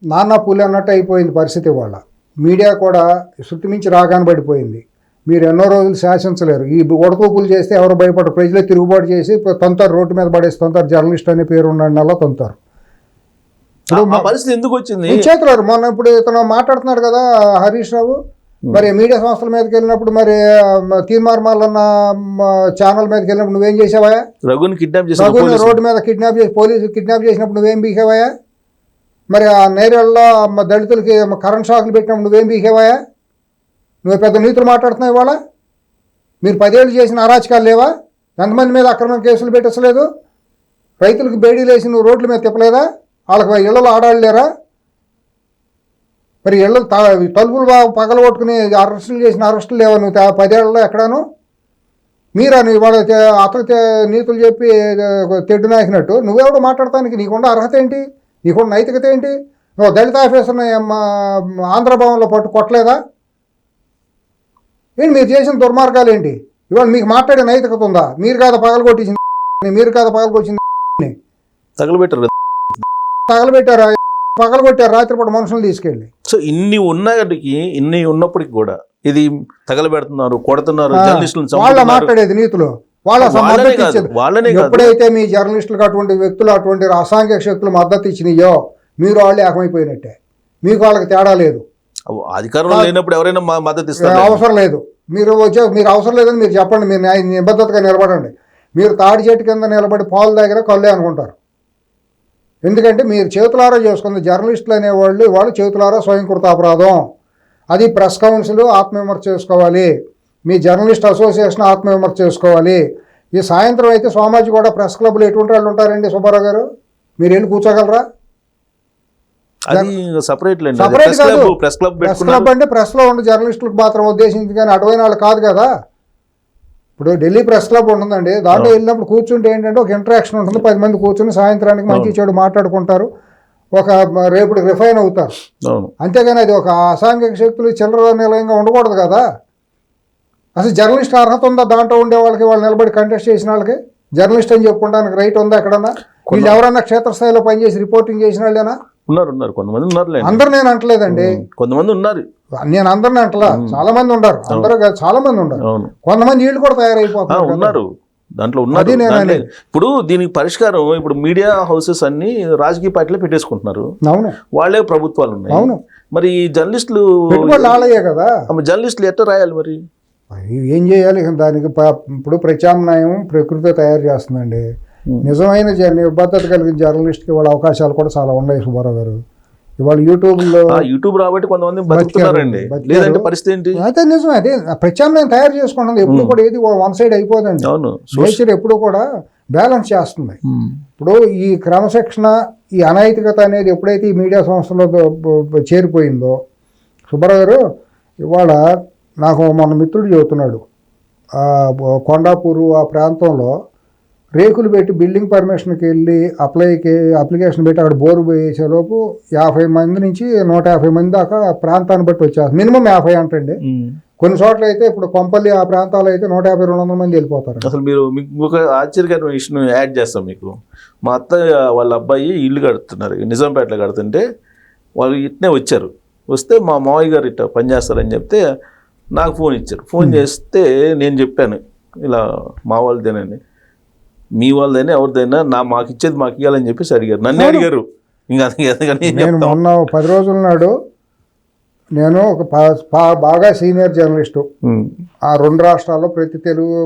Speaker 2: నాన్న పులి అన్నట్టు అయిపోయింది పరిస్థితి. వాళ్ళ మీడియా కూడా శృతిమించి రాగానే పడిపోయింది. మీరు ఎన్నో రోజులు శాసించలేరు. ఈ ఒడతూపులు చేస్తే ఎవరు భయపడరు. ప్రజలే తిరుగుబాటు చేసి తంతారు, రోడ్డు మీద పడేసి తంతారు. జర్నలిస్ట్ అనే పేరు ఉన్న తంతారు.
Speaker 1: పరిస్థితి ఎందుకు వచ్చింది
Speaker 2: చేతులారు. మొన్న ఇప్పుడు ఇతను మాట్లాడుతున్నాడు కదా హరీష్ రావు, మరి మీడియా సంస్థల మీదకి వెళ్ళినప్పుడు మరి తీర్మార్మాలన్న ఛానల్ మీదకి వెళ్ళినప్పుడు నువ్వేం చేసావా?
Speaker 1: రఘుని కిడ్నాప్ చేసి
Speaker 2: రోడ్డు మీద కిడ్నాప్ చేసి పోలీసు కిడ్నాప్ చేసినప్పుడు నువ్వేం బీకేవాయా? మరి ఆ నేరేళ్ళలో దళితులకి కరెంట్ షాకులు పెట్టినప్పుడు నువ్వేం బీకేవాయా? నువ్వు పెద్ద నీతులు మాట్లాడుతున్నావు. ఇవాళ మీరు 10 ఏళ్ళు చేసిన అరాచకాలు లేవా? ఎంతమంది మీద అక్రమ కేసులు పెట్టలేదు? రైతులకు బేడీలు వేసి నువ్వు రోడ్ల మీద తిప్పలేదా? వాళ్ళకి ఇళ్లలో ఆడాళ్ళు లేరా? మరి ఇళ్ళు తలుపులు పగల కొట్టుకుని అరెస్టులు చేసిన అరెస్టులు లేవా నువ్వు 10 ఏళ్లలో ఎక్కడాను? మీరా నువ్వు ఇవాళ అతను నీతులు చెప్పి తెడ్డు నాకినట్టు నువ్వెవడు మాట్లాడటానికి? నీకుండా అర్హత ఏంటి? నీకుండా నైతికత ఏంటి? నువ్వు దళిత ఆఫీసర్ని ఆంధ్రభవన్లో కొట్టలేదా ఏంటి? మీరు చేసిన దుర్మార్గాలు ఏంటి? ఇవాళ మీకు మాట్లాడే నైతికత ఉందా? మీరు కాదా పగలగొట్టింది? మీరు కాదా పగలగొచ్చింది? తగలబెట్టారా? పగలగొట్టారు రాత్రిపూట మనుషులు తీసుకెళ్ళి.
Speaker 1: సో ఇన్ని ఉన్నప్పటికీ కూడా ఇది తగలబెడుతున్నారు, కొడుతున్నారు జర్నలిస్టులు.
Speaker 2: వాళ్ళ మాట్లాడేది నీతులు వాళ్ళ మద్దతు ఇచ్చేది. ఎప్పుడైతే మీ జర్నలిస్టులకు అటువంటి వ్యక్తులు అటువంటి అసాంఘిక శక్తులు మద్దతు ఇచ్చినాయో మీరు వాళ్ళు ఏకమైపోయినట్టే. మీకు వాళ్ళకి తేడా లేదు.
Speaker 1: అధికారంలో లేనప్పుడు ఎవరైనా మద్దతు ఇస్తారు.
Speaker 2: అవసరం లేదు. మీరు అవసరం లేదని మీరు చెప్పండి. మీరు నిబద్ధతగా నిలబడండి. మీరు తాడి చెట్టు కింద నిలబడి పాలు దగ్గర కళ్ళే అనుకుంటారు. ఎందుకంటే మీరు చేతులారా చేసుకుంది. జర్నలిస్టులు అనేవాళ్ళు వాళ్ళు చేతులారా స్వయంకృత అపరాధం. అది ప్రెస్ కౌన్సిల్ ఆత్మవిమర్శ చేసుకోవాలి. మీ జర్నలిస్ట్ అసోసియేషన్ ఆత్మవిమర్శ చేసుకోవాలి. ఈ సాయంత్రం అయితే సోమాజీ కూడా ప్రెస్ క్లబ్లో ఎటువంటి వాళ్ళు ఉంటారండి సుబ్బారావు గారు? మీరు వెళ్ళి కూర్చోగలరా?
Speaker 1: సపరేట్
Speaker 2: కాదు. ప్రెస్ క్లబ్ అంటే ప్రెస్లో ఉండే జర్నలిస్టులకు మాత్రం ఉద్దేశించి, కానీ అటువైన వాళ్ళు కాదు కదా. ఇప్పుడు ఢిల్లీ ప్రెస్ క్లబ్ ఉంటుందండి. దాంట్లో వెళ్ళినప్పుడు కూర్చుంటే ఏంటంటే ఒక ఇంటరాక్షన్ ఉంటుంది. 10 మంది కూర్చుని సాయంత్రానికి మంచి చెడు మాట్లాడుకుంటారు. ఒక రేపుడు రిఫైన్ అవుతారు. అంతేగాని అది ఒక అసాంఘిక శక్తులు చిల్లర నిలయంగా ఉండకూడదు కదా. అసలు జర్నలిస్ట్ అర్హత ఉందా దాంట్లో ఉండే వాళ్ళకి? వాళ్ళు నిలబడి కంటెస్ట్ చేసిన వాళ్ళకి జర్నలిస్ట్ అని చెప్పుకోవడానికి రైట్ ఉందా ఎక్కడన్నా? వీళ్ళు ఎవరన్నా క్షేత్రస్థాయిలో పనిచేసి రిపోర్టింగ్ చేసిన వాళ్ళేనా?
Speaker 1: ఉన్నారు కొంతమంది ఉన్నారు.
Speaker 2: అందరు నేను అంటలేదండి,
Speaker 1: కొంతమంది ఉన్నారు.
Speaker 2: నేను అందరిని అంటలా. చాలా మంది ఉన్నారు. అందరూ చాలా మంది ఉన్నారు. కొంతమంది వీళ్ళు కూడా తయారైపోతున్నారు.
Speaker 1: ఉన్నారు దాంట్లో ఉన్నారు. ఇప్పుడు దీనికి పరిష్కారం ఇప్పుడు మీడియా హౌసెస్ అన్ని రాజకీయ పార్టీలో పెట్టేసుకుంటున్నారు.
Speaker 2: అవును,
Speaker 1: వాళ్ళే ప్రభుత్వాలు ఉన్నాయి.
Speaker 2: అవును,
Speaker 1: మరి జర్నలిస్టులు
Speaker 2: ఆలయ్యే కదా.
Speaker 1: జర్నలిస్టులు ఎట్లా రాయాలి? మరి
Speaker 2: ఏం చేయాలి దానికి? ఇప్పుడు ప్రత్యామ్నాయం ప్రకృతి తయారు చేస్తుందండి. నిజమైన నిబద్ధత కలిగిన జర్నలిస్ట్కి వాళ్ళ అవకాశాలు కూడా చాలా ఉన్నాయి సుబ్బారావు గారు. ఇవాళ యూట్యూబ్
Speaker 1: రాబట్టి కొంతమంది బతుకుతున్నారండి. లేదంటే పరిస్థితి ఏంటి?
Speaker 2: అయితే నిజమే, అదే ప్రత్యామ్నాయం తయారు చేసుకుంటుంది. ఎప్పుడు కూడా ఏది 1 సైడ్ అయిపోదండి. నేచర్ ఎప్పుడు కూడా బ్యాలెన్స్ చేస్తుంది. ఇప్పుడు ఈ క్రమశిక్షణ, ఈ అనైతికత అనేది ఎప్పుడైతే ఈ మీడియా సంస్థలో చేరిపోయిందో, సుబ్బారావు గారు ఇవాళ నాకు మన మిత్రుడు చెబుతున్నాడు, కొండాపూరు ఆ ప్రాంతంలో రేకులు పెట్టి బిల్డింగ్ పర్మిషన్కి వెళ్ళి అప్లికేషన్ పెట్టి అక్కడ బోరు వేసేలోపు 50 మంది నుంచి 150 మంది దాకా ప్రాంతాన్ని బట్టి వచ్చారు. మినిమం 50 అంటండి. కొన్ని చోట్ల అయితే ఇప్పుడు కొంపల్లి ఆ ప్రాంతాల్లో అయితే 150-200 మంది వెళ్ళిపోతారు.
Speaker 1: అసలు మీకు ఒక ఆశ్చర్యకరమైన విషయం యాడ్ చేస్తాం మీకు. మా అత్తయ్య వాళ్ళ అబ్బాయి ఇల్లు కడుతున్నారు, నిజాంపేటలో కడుతుంటే వాళ్ళు ఇట్నే వచ్చారు. వస్తే మా మావయ్య గారు ఇట్లా పనిచేస్తారని చెప్తే నాకు ఫోన్ ఇచ్చారు. ఫోన్ చేస్తే నేను చెప్పాను ఇలా మా వాళ్ళదేనని. మీ వాళ్ళదైనా ఎవరిదైనా మాకు ఇచ్చేది మాకు ఇవ్వాలని చెప్పేసి అడిగారు, నన్ను అడిగారు. ఇంకా
Speaker 2: నేను మొన్న 10 రోజుల నాడు నేను ఒక బాగా సీనియర్ జర్నలిస్టు, ఆ 2 రాష్ట్రాల్లో ప్రతి తెలుగు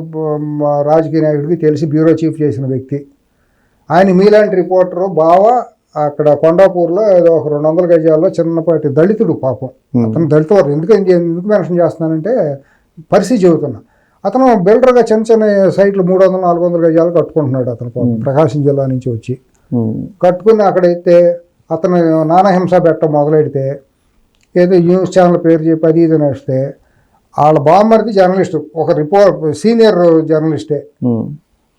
Speaker 2: రాజకీయ నాయకుడికి తెలిసి బ్యూరో చీఫ్ చేసిన వ్యక్తి ఆయన. మీలాంటి రిపోర్టరు అక్కడ కొండాపూర్లో ఏదో ఒక 200 గజాల్లో చిన్నపాటి దళితుడు, పాపం అతను దళిత వారు. ఎందుకు మెన్షన్ చేస్తున్నానంటే పరిస్థితి చెబుతున్నా. అతను బిల్డర్గా చిన్న సైట్లు 300-400 గజాలు కట్టుకుంటున్నాడు. అతను ప్రకాశం జిల్లా నుంచి వచ్చి కట్టుకుని అక్కడైతే అతను నానహింస పెట్ట మొదలెడితే ఏదో న్యూస్ ఛానల్ పేరు చెప్పి అది ఇది నడిస్తే వాళ్ళ బామ్మర్ది జర్నలిస్టు, ఒక సీనియర్ జర్నలిస్టే.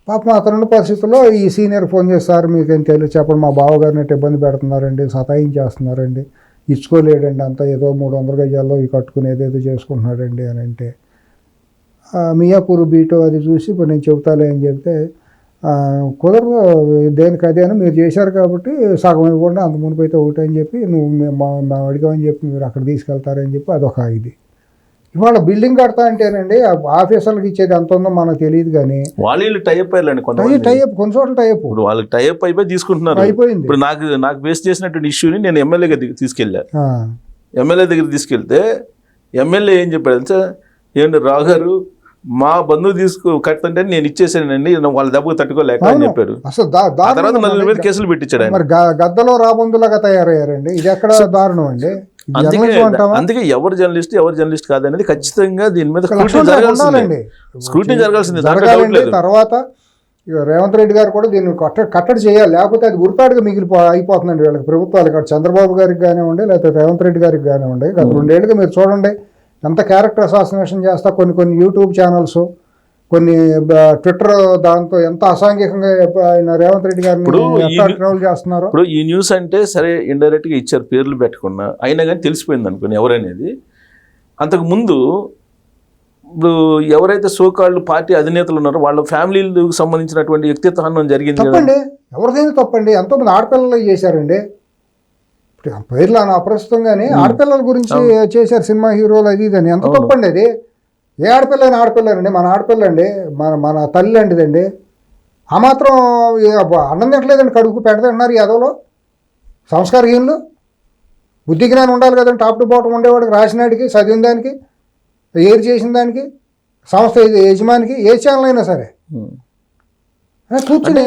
Speaker 2: పాపం అతనున్న పరిస్థితుల్లో ఈ సీనియర్ ఫోన్ చేస్తారు, మీకేం తెలియదు చెప్పండి, మా బావగారిని ఇబ్బంది పెడుతున్నారండి, సతాయించేస్తున్నారండి, ఇచ్చుకోలేడండి, అంతా ఏదో 300 గజాల్లో ఈ కట్టుకుని ఏదేదో చేసుకుంటున్నాడండి అని అంటే, మియాపూర్ బీటో అది చూసి ఇప్పుడు నేను చెబుతాలే అని చెప్తే, కుదరదు దేనికి అదే అని మీరు చేశారు కాబట్టి సగం ఇవ్వండి, అంత మునిపి అయితే ఒకటి అని చెప్పి నువ్వు మా అడిగామని చెప్పి మీరు అక్కడ తీసుకెళ్తారని చెప్పి అదొక ఇది. ఇవాళ బిల్డింగ్ కడతా అంటేనండి ఆఫీసర్లకు ఇచ్చేది ఎంత ఉందో మనకు తెలియదు కానీ
Speaker 1: వాళ్ళు టైప్ అయ్యారండి,
Speaker 2: టైప్ కొన్ని చోట్ల టైప్.
Speaker 1: ఇప్పుడు వాళ్ళకి టైప్ అయిపోయి తీసుకుంటున్నారు.
Speaker 2: అయిపోయింది.
Speaker 1: ఇప్పుడు నాకు ఫేస్ చేసినటువంటి ఇష్యూని నేను ఎమ్మెల్యే దగ్గరికి తీసుకెళ్ళా. ఎమ్మెల్యే దగ్గరికి తీసుకెళ్తే ఎమ్మెల్యే ఏం చెప్పాడు సార్, ఏంటి రావు గారు మా బంధువు కడుతుంటే నేను ఇచ్చేసానండి, వాళ్ళ దెబ్బకు తట్టుకోలేక అని చెప్పాడు.
Speaker 2: అసలు
Speaker 1: తర్వాత నలుగురి మీద కేసులు పెట్టించాడు.
Speaker 2: మరి గద్దలో రాబందులాగా తయారయ్యారండి. ఇది ఎక్కడ దారుణం అండి.
Speaker 1: అందుకే ఎవరు జర్నలిస్ట్ కాదనేది ఖచ్చితంగా దీని మీద స్క్రూటినీ జరగాల్సింది.
Speaker 2: తర్వాత రేవంత్ రెడ్డి గారు కూడా దీన్ని కట్టడి చేయాలి, లేకపోతే అది ఉరితాడుగా అయిపోతుందండి వీళ్ళకి, ప్రభుత్వాలు ఇక్కడ చంద్రబాబు గారికి కానివ్వండి లేకపోతే రేవంత్ రెడ్డి గారికి కానివ్వండి. గత 2 ఏళ్ళుగా మీరు చూడండి ఎంత క్యారెక్టర్ అసాసినేషన్ చేస్తా కొన్ని యూట్యూబ్ ఛానల్స్, కొన్ని ట్విట్టర్ దాంతో ఎంత అసాంఘికంగా ఆయన రేవంత్ రెడ్డి గారిని ట్రోల్ చేస్తున్నారు.
Speaker 1: ఇప్పుడు ఈ న్యూస్ అంటే సరే ఇండైరెక్ట్ గా ఇచ్చారు పేర్లు పెట్టకుండా, అయినా కానీ తెలిసిపోయింది అనుకోని ఎవరనేది. అంతకు ముందు ఇప్పుడు ఎవరైతే సోకాళ్ళు పార్టీ అధినేతలు ఉన్నారో వాళ్ళ ఫ్యామిలీలకు సంబంధించినటువంటి వ్యక్తిత్వం జరిగింది.
Speaker 2: తప్పండి, ఎవరిదైనా తప్పండి. ఎంతోమంది ఆడపిల్లలు చేశారండి, పేర్లు అప్రస్తుతంగానే ఆడపిల్లల గురించి చేశారు, సినిమా హీరోలు అది ఇదని. ఎంత తప్పండి అది. ఏ ఆడపిల్లండి, మన ఆడపిల్లండి, మన తల్లి అండిదండి. ఆ మాత్రం అన్నం తింటలేదండి, కడుపు పెడతాంటున్నారు యాదవ్లో. సంస్కారహీనులు, బుద్ధి జ్ఞానం ఉండాలి కదండి. టాప్ టు బాటం ఉండేవాడికి, రాసినాడికి, చదివిన దానికి, ఏది చేసిన దానికి, సంస్థ యజమానికి, ఏ ఛానల్ అయినా సరే కూర్చుని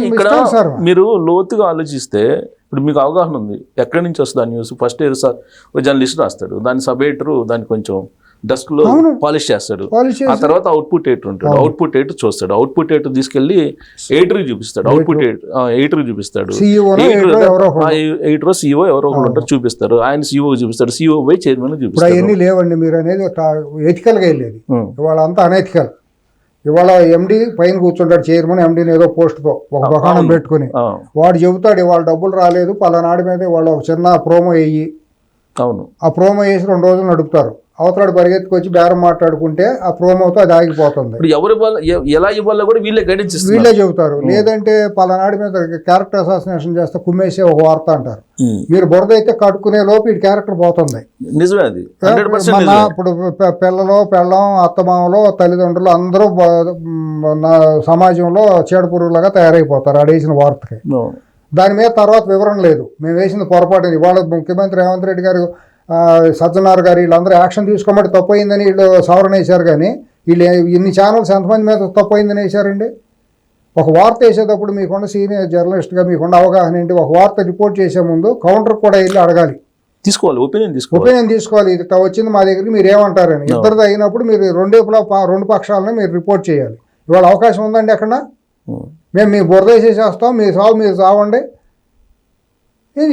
Speaker 2: సార్.
Speaker 1: మీరు లోతుగా ఆలోచిస్తే ఇప్పుడు మీకు అవగాహన ఉంది ఎక్కడి నుంచి వస్తుంది ఆ న్యూస్. ఫస్ట్ ఒక జర్నలిస్ట్ రాస్తాడు, దాని సబ్ ఎడిటర్ దాన్ని కొంచెం డస్క్ లో పాలిష్ చేస్తాడు. ఆ తర్వాత అవుట్పుట్ ఎడిటర్ ఉంటాడు, అవుట్పుట్ ఎడిటర్ చూస్తాడు, అవుట్పుట్ ఎడిటర్ తీసుకెళ్లి ఎడిటర్ చూపిస్తాడు, అవుట్పుట్ ఎడిటర్ చూపిస్తాడు, ఎడిటర్ సిఇఓ ఎవరో ఒకరు ఉంటారు చూపిస్తారు, ఆయన సిఇఓ చూపిస్తాడు, సిఇఓ పోయి చైర్మన్ చూపిస్తాడు.
Speaker 2: అవన్నీ లేవండి మీరు అనేది ఎథికల్ గా వెళ్ళేది, ఇవాళ అంతా అనెథికల్. ఇవాళ ఎండి పైన కూర్చుంటాడు చైర్మన్, ఎండీని ఏదో పోస్ట్తో ఒక దుకాణం పెట్టుకుని వాడు చెబుతాడు ఇవాళ డబ్బులు రాలేదు పలానాడి మీద, వాళ్ళు ఒక చిన్న ప్రోమో వేయి,
Speaker 1: అవును
Speaker 2: ఆ ప్రోమో వేసి 2 రోజులు నడుపుతారు. అవతలాడు పరిగెత్తుకొచ్చి బేరం మాట్లాడుకుంటే ఆ ప్రోమోతో అది ఆగిపోతుంది.
Speaker 1: ఎలా ఇవ్వాలో కూడా
Speaker 2: వీళ్ళే చెబుతారు. లేదంటే పలానాడి మీద క్యారెక్టర్ అసాసినేషన్ చేస్తే కుమ్మేసే ఒక వార్త అంటారు. మీరు బురద అయితే కట్టుకునే లోపు ఈ క్యారెక్టర్ పోతుంది.
Speaker 1: నిజమే అది.
Speaker 2: ఇప్పుడు పిల్లలో పెళ్ళం అత్తమామలో తల్లిదండ్రులు అందరూ సమాజంలో చీడపురుగులాగా తయారైపోతారు ఆడేసిన వార్తకి. దాని మీద తర్వాత వివరణ లేదు, మేము వేసిన పొరపాటు. ఇవాళ ముఖ్యమంత్రి రేవంత్ రెడ్డి గారు, సజ్జనార్ గారు వీళ్ళందరూ యాక్షన్ తీసుకోమంటే తప్పు అయిందని వీళ్ళు సవరణ వేశారు. కానీ వీళ్ళు ఇన్ని ఛానల్స్ ఎంతమంది మీద తప్పు అయిందని వేశారండి. ఒక వార్త వేసేటప్పుడు మీకున్న సీనియర్ జర్నలిస్ట్గా మీకున్న అవగాహన ఏంటి, ఒక వార్త రిపోర్ట్ చేసే ముందు కౌంటర్ కూడా వెళ్ళి అడగాలి,
Speaker 1: ఒపీనియన్
Speaker 2: తీసుకోవాలి. ఇది వచ్చింది మా దగ్గరికి మీరు ఏమంటారని. ఇద్దరిది అయినప్పుడు మీరు 2 పక్షాలను మీరు రిపోర్ట్ చేయాలి. ఇవాళ అవకాశం ఉందండి ఎక్కడ? మేము మీ బురద వేసేసేస్తాం, మీ సాగు మీరు సావండి.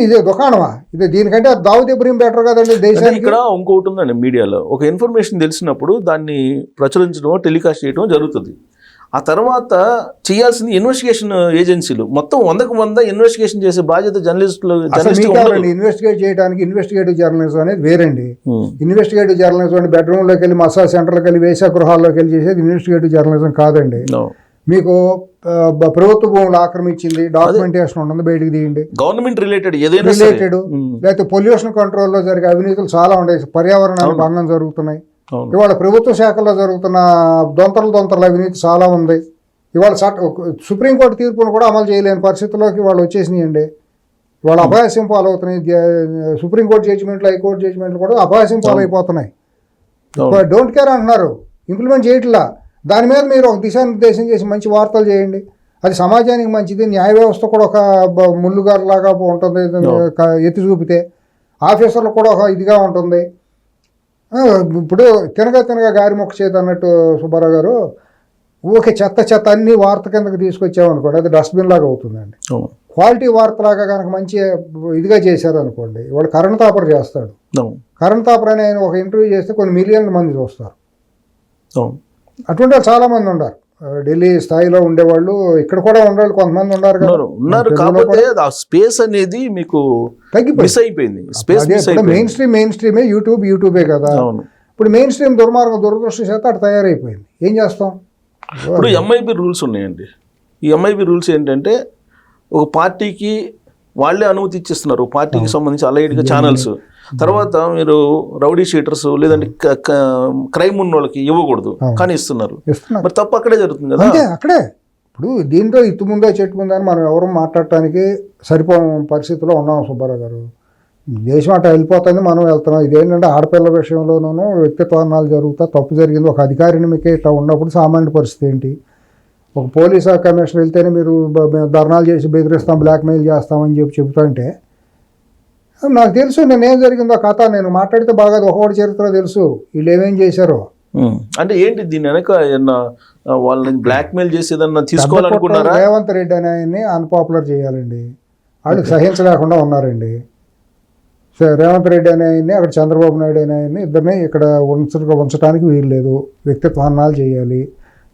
Speaker 2: ఇదే దుకాణమా? ఇది దీనికంటే దావుదీపురం బెటర్ కదండి
Speaker 1: అంటే
Speaker 2: దేశానికి.
Speaker 1: ఇక్కడ ఇంకొకటి ఉందండి, మీడియాలో ఒక ఇన్ఫర్మేషన్ తెలిసినప్పుడు దాన్ని ప్రచురించడం, టెలికాస్ట్ చేయడం జరుగుతుంది. ఆ తర్వాత చేయాల్సింది ఇన్వెస్టిగేషన్ ఏజెన్సీలు మొత్తం 100కు 100 ఇన్వెస్టిగేషన్ చేసే బాధ్యత జర్నలిస్టులు.
Speaker 2: ఇన్వెస్టిగేట్ చేయడానికి ఇన్వెస్టిగేటివ్ జర్నలిజం అనేది వేరండి. ఇన్వెస్టిగేటివ్ జర్నలిజం అంటే బెడ్రూమ్లోకి వెళ్ళి, మసాజ్ సెంటర్లోకి వెళ్ళి, వేసా గృహాల్లోకి వెళ్ళి చేసేది ఇన్వెస్టిగేటివ్ జర్నలిజం కాదండి. మీకు ప్రభుత్వ భూములు ఆక్రమించింది, డాక్యుమెంటేషన్ ఉంటుంది, బయటకు తీయండి.
Speaker 1: గవర్నమెంట్ రిలేటెడ్
Speaker 2: లేకపోతే పొల్యూషన్ కంట్రోల్లో జరిగే అవినీతులు చాలా ఉండేవి, పర్యావరణానికి భంగం జరుగుతున్నాయి. ఇవాళ ప్రభుత్వ శాఖల్లో జరుగుతున్న దొంతరల అవినీతి చాలా ఉంది. ఇవాళ సుప్రీంకోర్టు తీర్పును కూడా అమలు చేయలేని పరిస్థితుల్లోకి వాళ్ళు వచ్చేసినాయండి. ఇవాళ అపహాస్యం పాలవుతున్నాయి. సుప్రీంకోర్టు జడ్జిమెంట్లు, హైకోర్టు జడ్జిమెంట్లు కూడా అపహాస్యం పాలైపోతున్నాయి. డోంట్ కేర్ అంటున్నారు, ఇంప్లిమెంట్ చేయట్లా. దాని మీద మీరు ఒక దిశానిర్దేశం చేసి మంచి వార్తలు చేయండి, అది సమాజానికి మంచిది. న్యాయ వ్యవస్థ కూడా ఒక ముళ్ళుగారులాగా ఉంటుంది, ఎత్తి చూపితే ఆఫీసర్లు కూడా ఒక ఇదిగా ఉంటుంది. ఇప్పుడు తినగా గారి మొక్క చేతి అన్నట్టు సుబ్బారావు గారు, ఊకే చెత్త అన్ని వార్త కిందకి తీసుకొచ్చామనుకోండి, అది డస్ట్బిన్ లాగా అవుతుందండి. క్వాలిటీ వార్తలాగా కనుక మంచి ఇదిగా చేశారు అనుకోండి, వాడు కరణ్ తాపర్ చేస్తాడు. కరణ్ తాపర్ అని ఆయన ఒక ఇంటర్వ్యూ చేస్తే కొన్ని మిలియన్ల మంది చూస్తారు. అటువంటి వాళ్ళు చాలా మంది ఉన్నారు, ఢిల్లీ స్థాయిలో ఉండేవాళ్ళు, ఇక్కడ కూడా ఉండేవాళ్ళు కొంతమంది ఉన్నారు కదా.
Speaker 1: కాకపోతే ఆ స్పేస్ అనేది మీకు తగ్గిపోయింది.
Speaker 2: మెయిన్ స్ట్రీమే యూట్యూబే కదా. ఇప్పుడు మెయిన్ స్ట్రీమ్ దురదృష్టవశాత్తు అటు తయారైపోయింది. ఏం చేస్తాం?
Speaker 1: ఇప్పుడు ఎంఐబి రూల్స్ ఉన్నాయండి. ఈ ఎంఐబి రూల్స్ ఏంటంటే, ఒక పార్టీకి వాళ్ళే అనుమతి ఇచ్చిస్తున్నారు, పార్టీకి సంబంధించి అలైడ్గా ఛానల్స్. తర్వాత మీరు రౌడీ షీటర్స్ లేదంటే క్రైమ్ ఉన్న వాళ్ళకి ఇవ్వకూడదు, కానీ ఇస్తున్నారు. మరి తప్పు అక్కడే జరుగుతుంది కదా.
Speaker 2: అక్కడే ఇప్పుడు దీంట్లో ఇత్తు ముందో చెట్టు ముందని మనం ఎవరు మాట్లాడటానికి సరిపోని పరిస్థితిలో ఉన్నాం సుబ్బారావు గారు. దేశం అట్లా వెళ్ళిపోతుంది, మనం వెళ్తున్నాం. ఇదేంటంటే ఆడపిల్ల విషయంలోనూ వ్యక్తిత్వాలు జరుగుతా, తప్పు జరిగింది. ఒక అధికారిని మీకు ఇట్లా ఉన్నప్పుడు సామాన్య పరిస్థితి ఏంటి? ఒక పోలీస్ కమిషనర్ వెళ్తేనే మీరు ధర్నాలు చేసి బెదిరిస్తాం, బ్లాక్మెయిల్ చేస్తామని చెబుతుంటే, నాకు తెలుసు నేనేం జరిగిందో కథ. నేను మాట్లాడితే బాగా ఒకటి చరిత్ర తెలుసు, వీళ్ళు ఏమేం చేశారో.
Speaker 1: అంటే ఏంటి దీని వెనక వాళ్ళని బ్లాక్మెయిల్ చేసేదన్నా తీసుకోవాలనుకున్నారా?
Speaker 2: రేవంత్ రెడ్డి అనే ఆయన్ని అన్పాపులర్ చేయాలండి, వాళ్ళకి సహించలేకుండా ఉన్నారండి. రేవంత్ రెడ్డి అనే ఆయన్ని, అక్కడ చంద్రబాబు నాయుడు అనే ఆయన్ని, ఇద్దరిని ఇక్కడ ఉంచడానికి వీలు లేదు. వ్యక్తిత్వాలు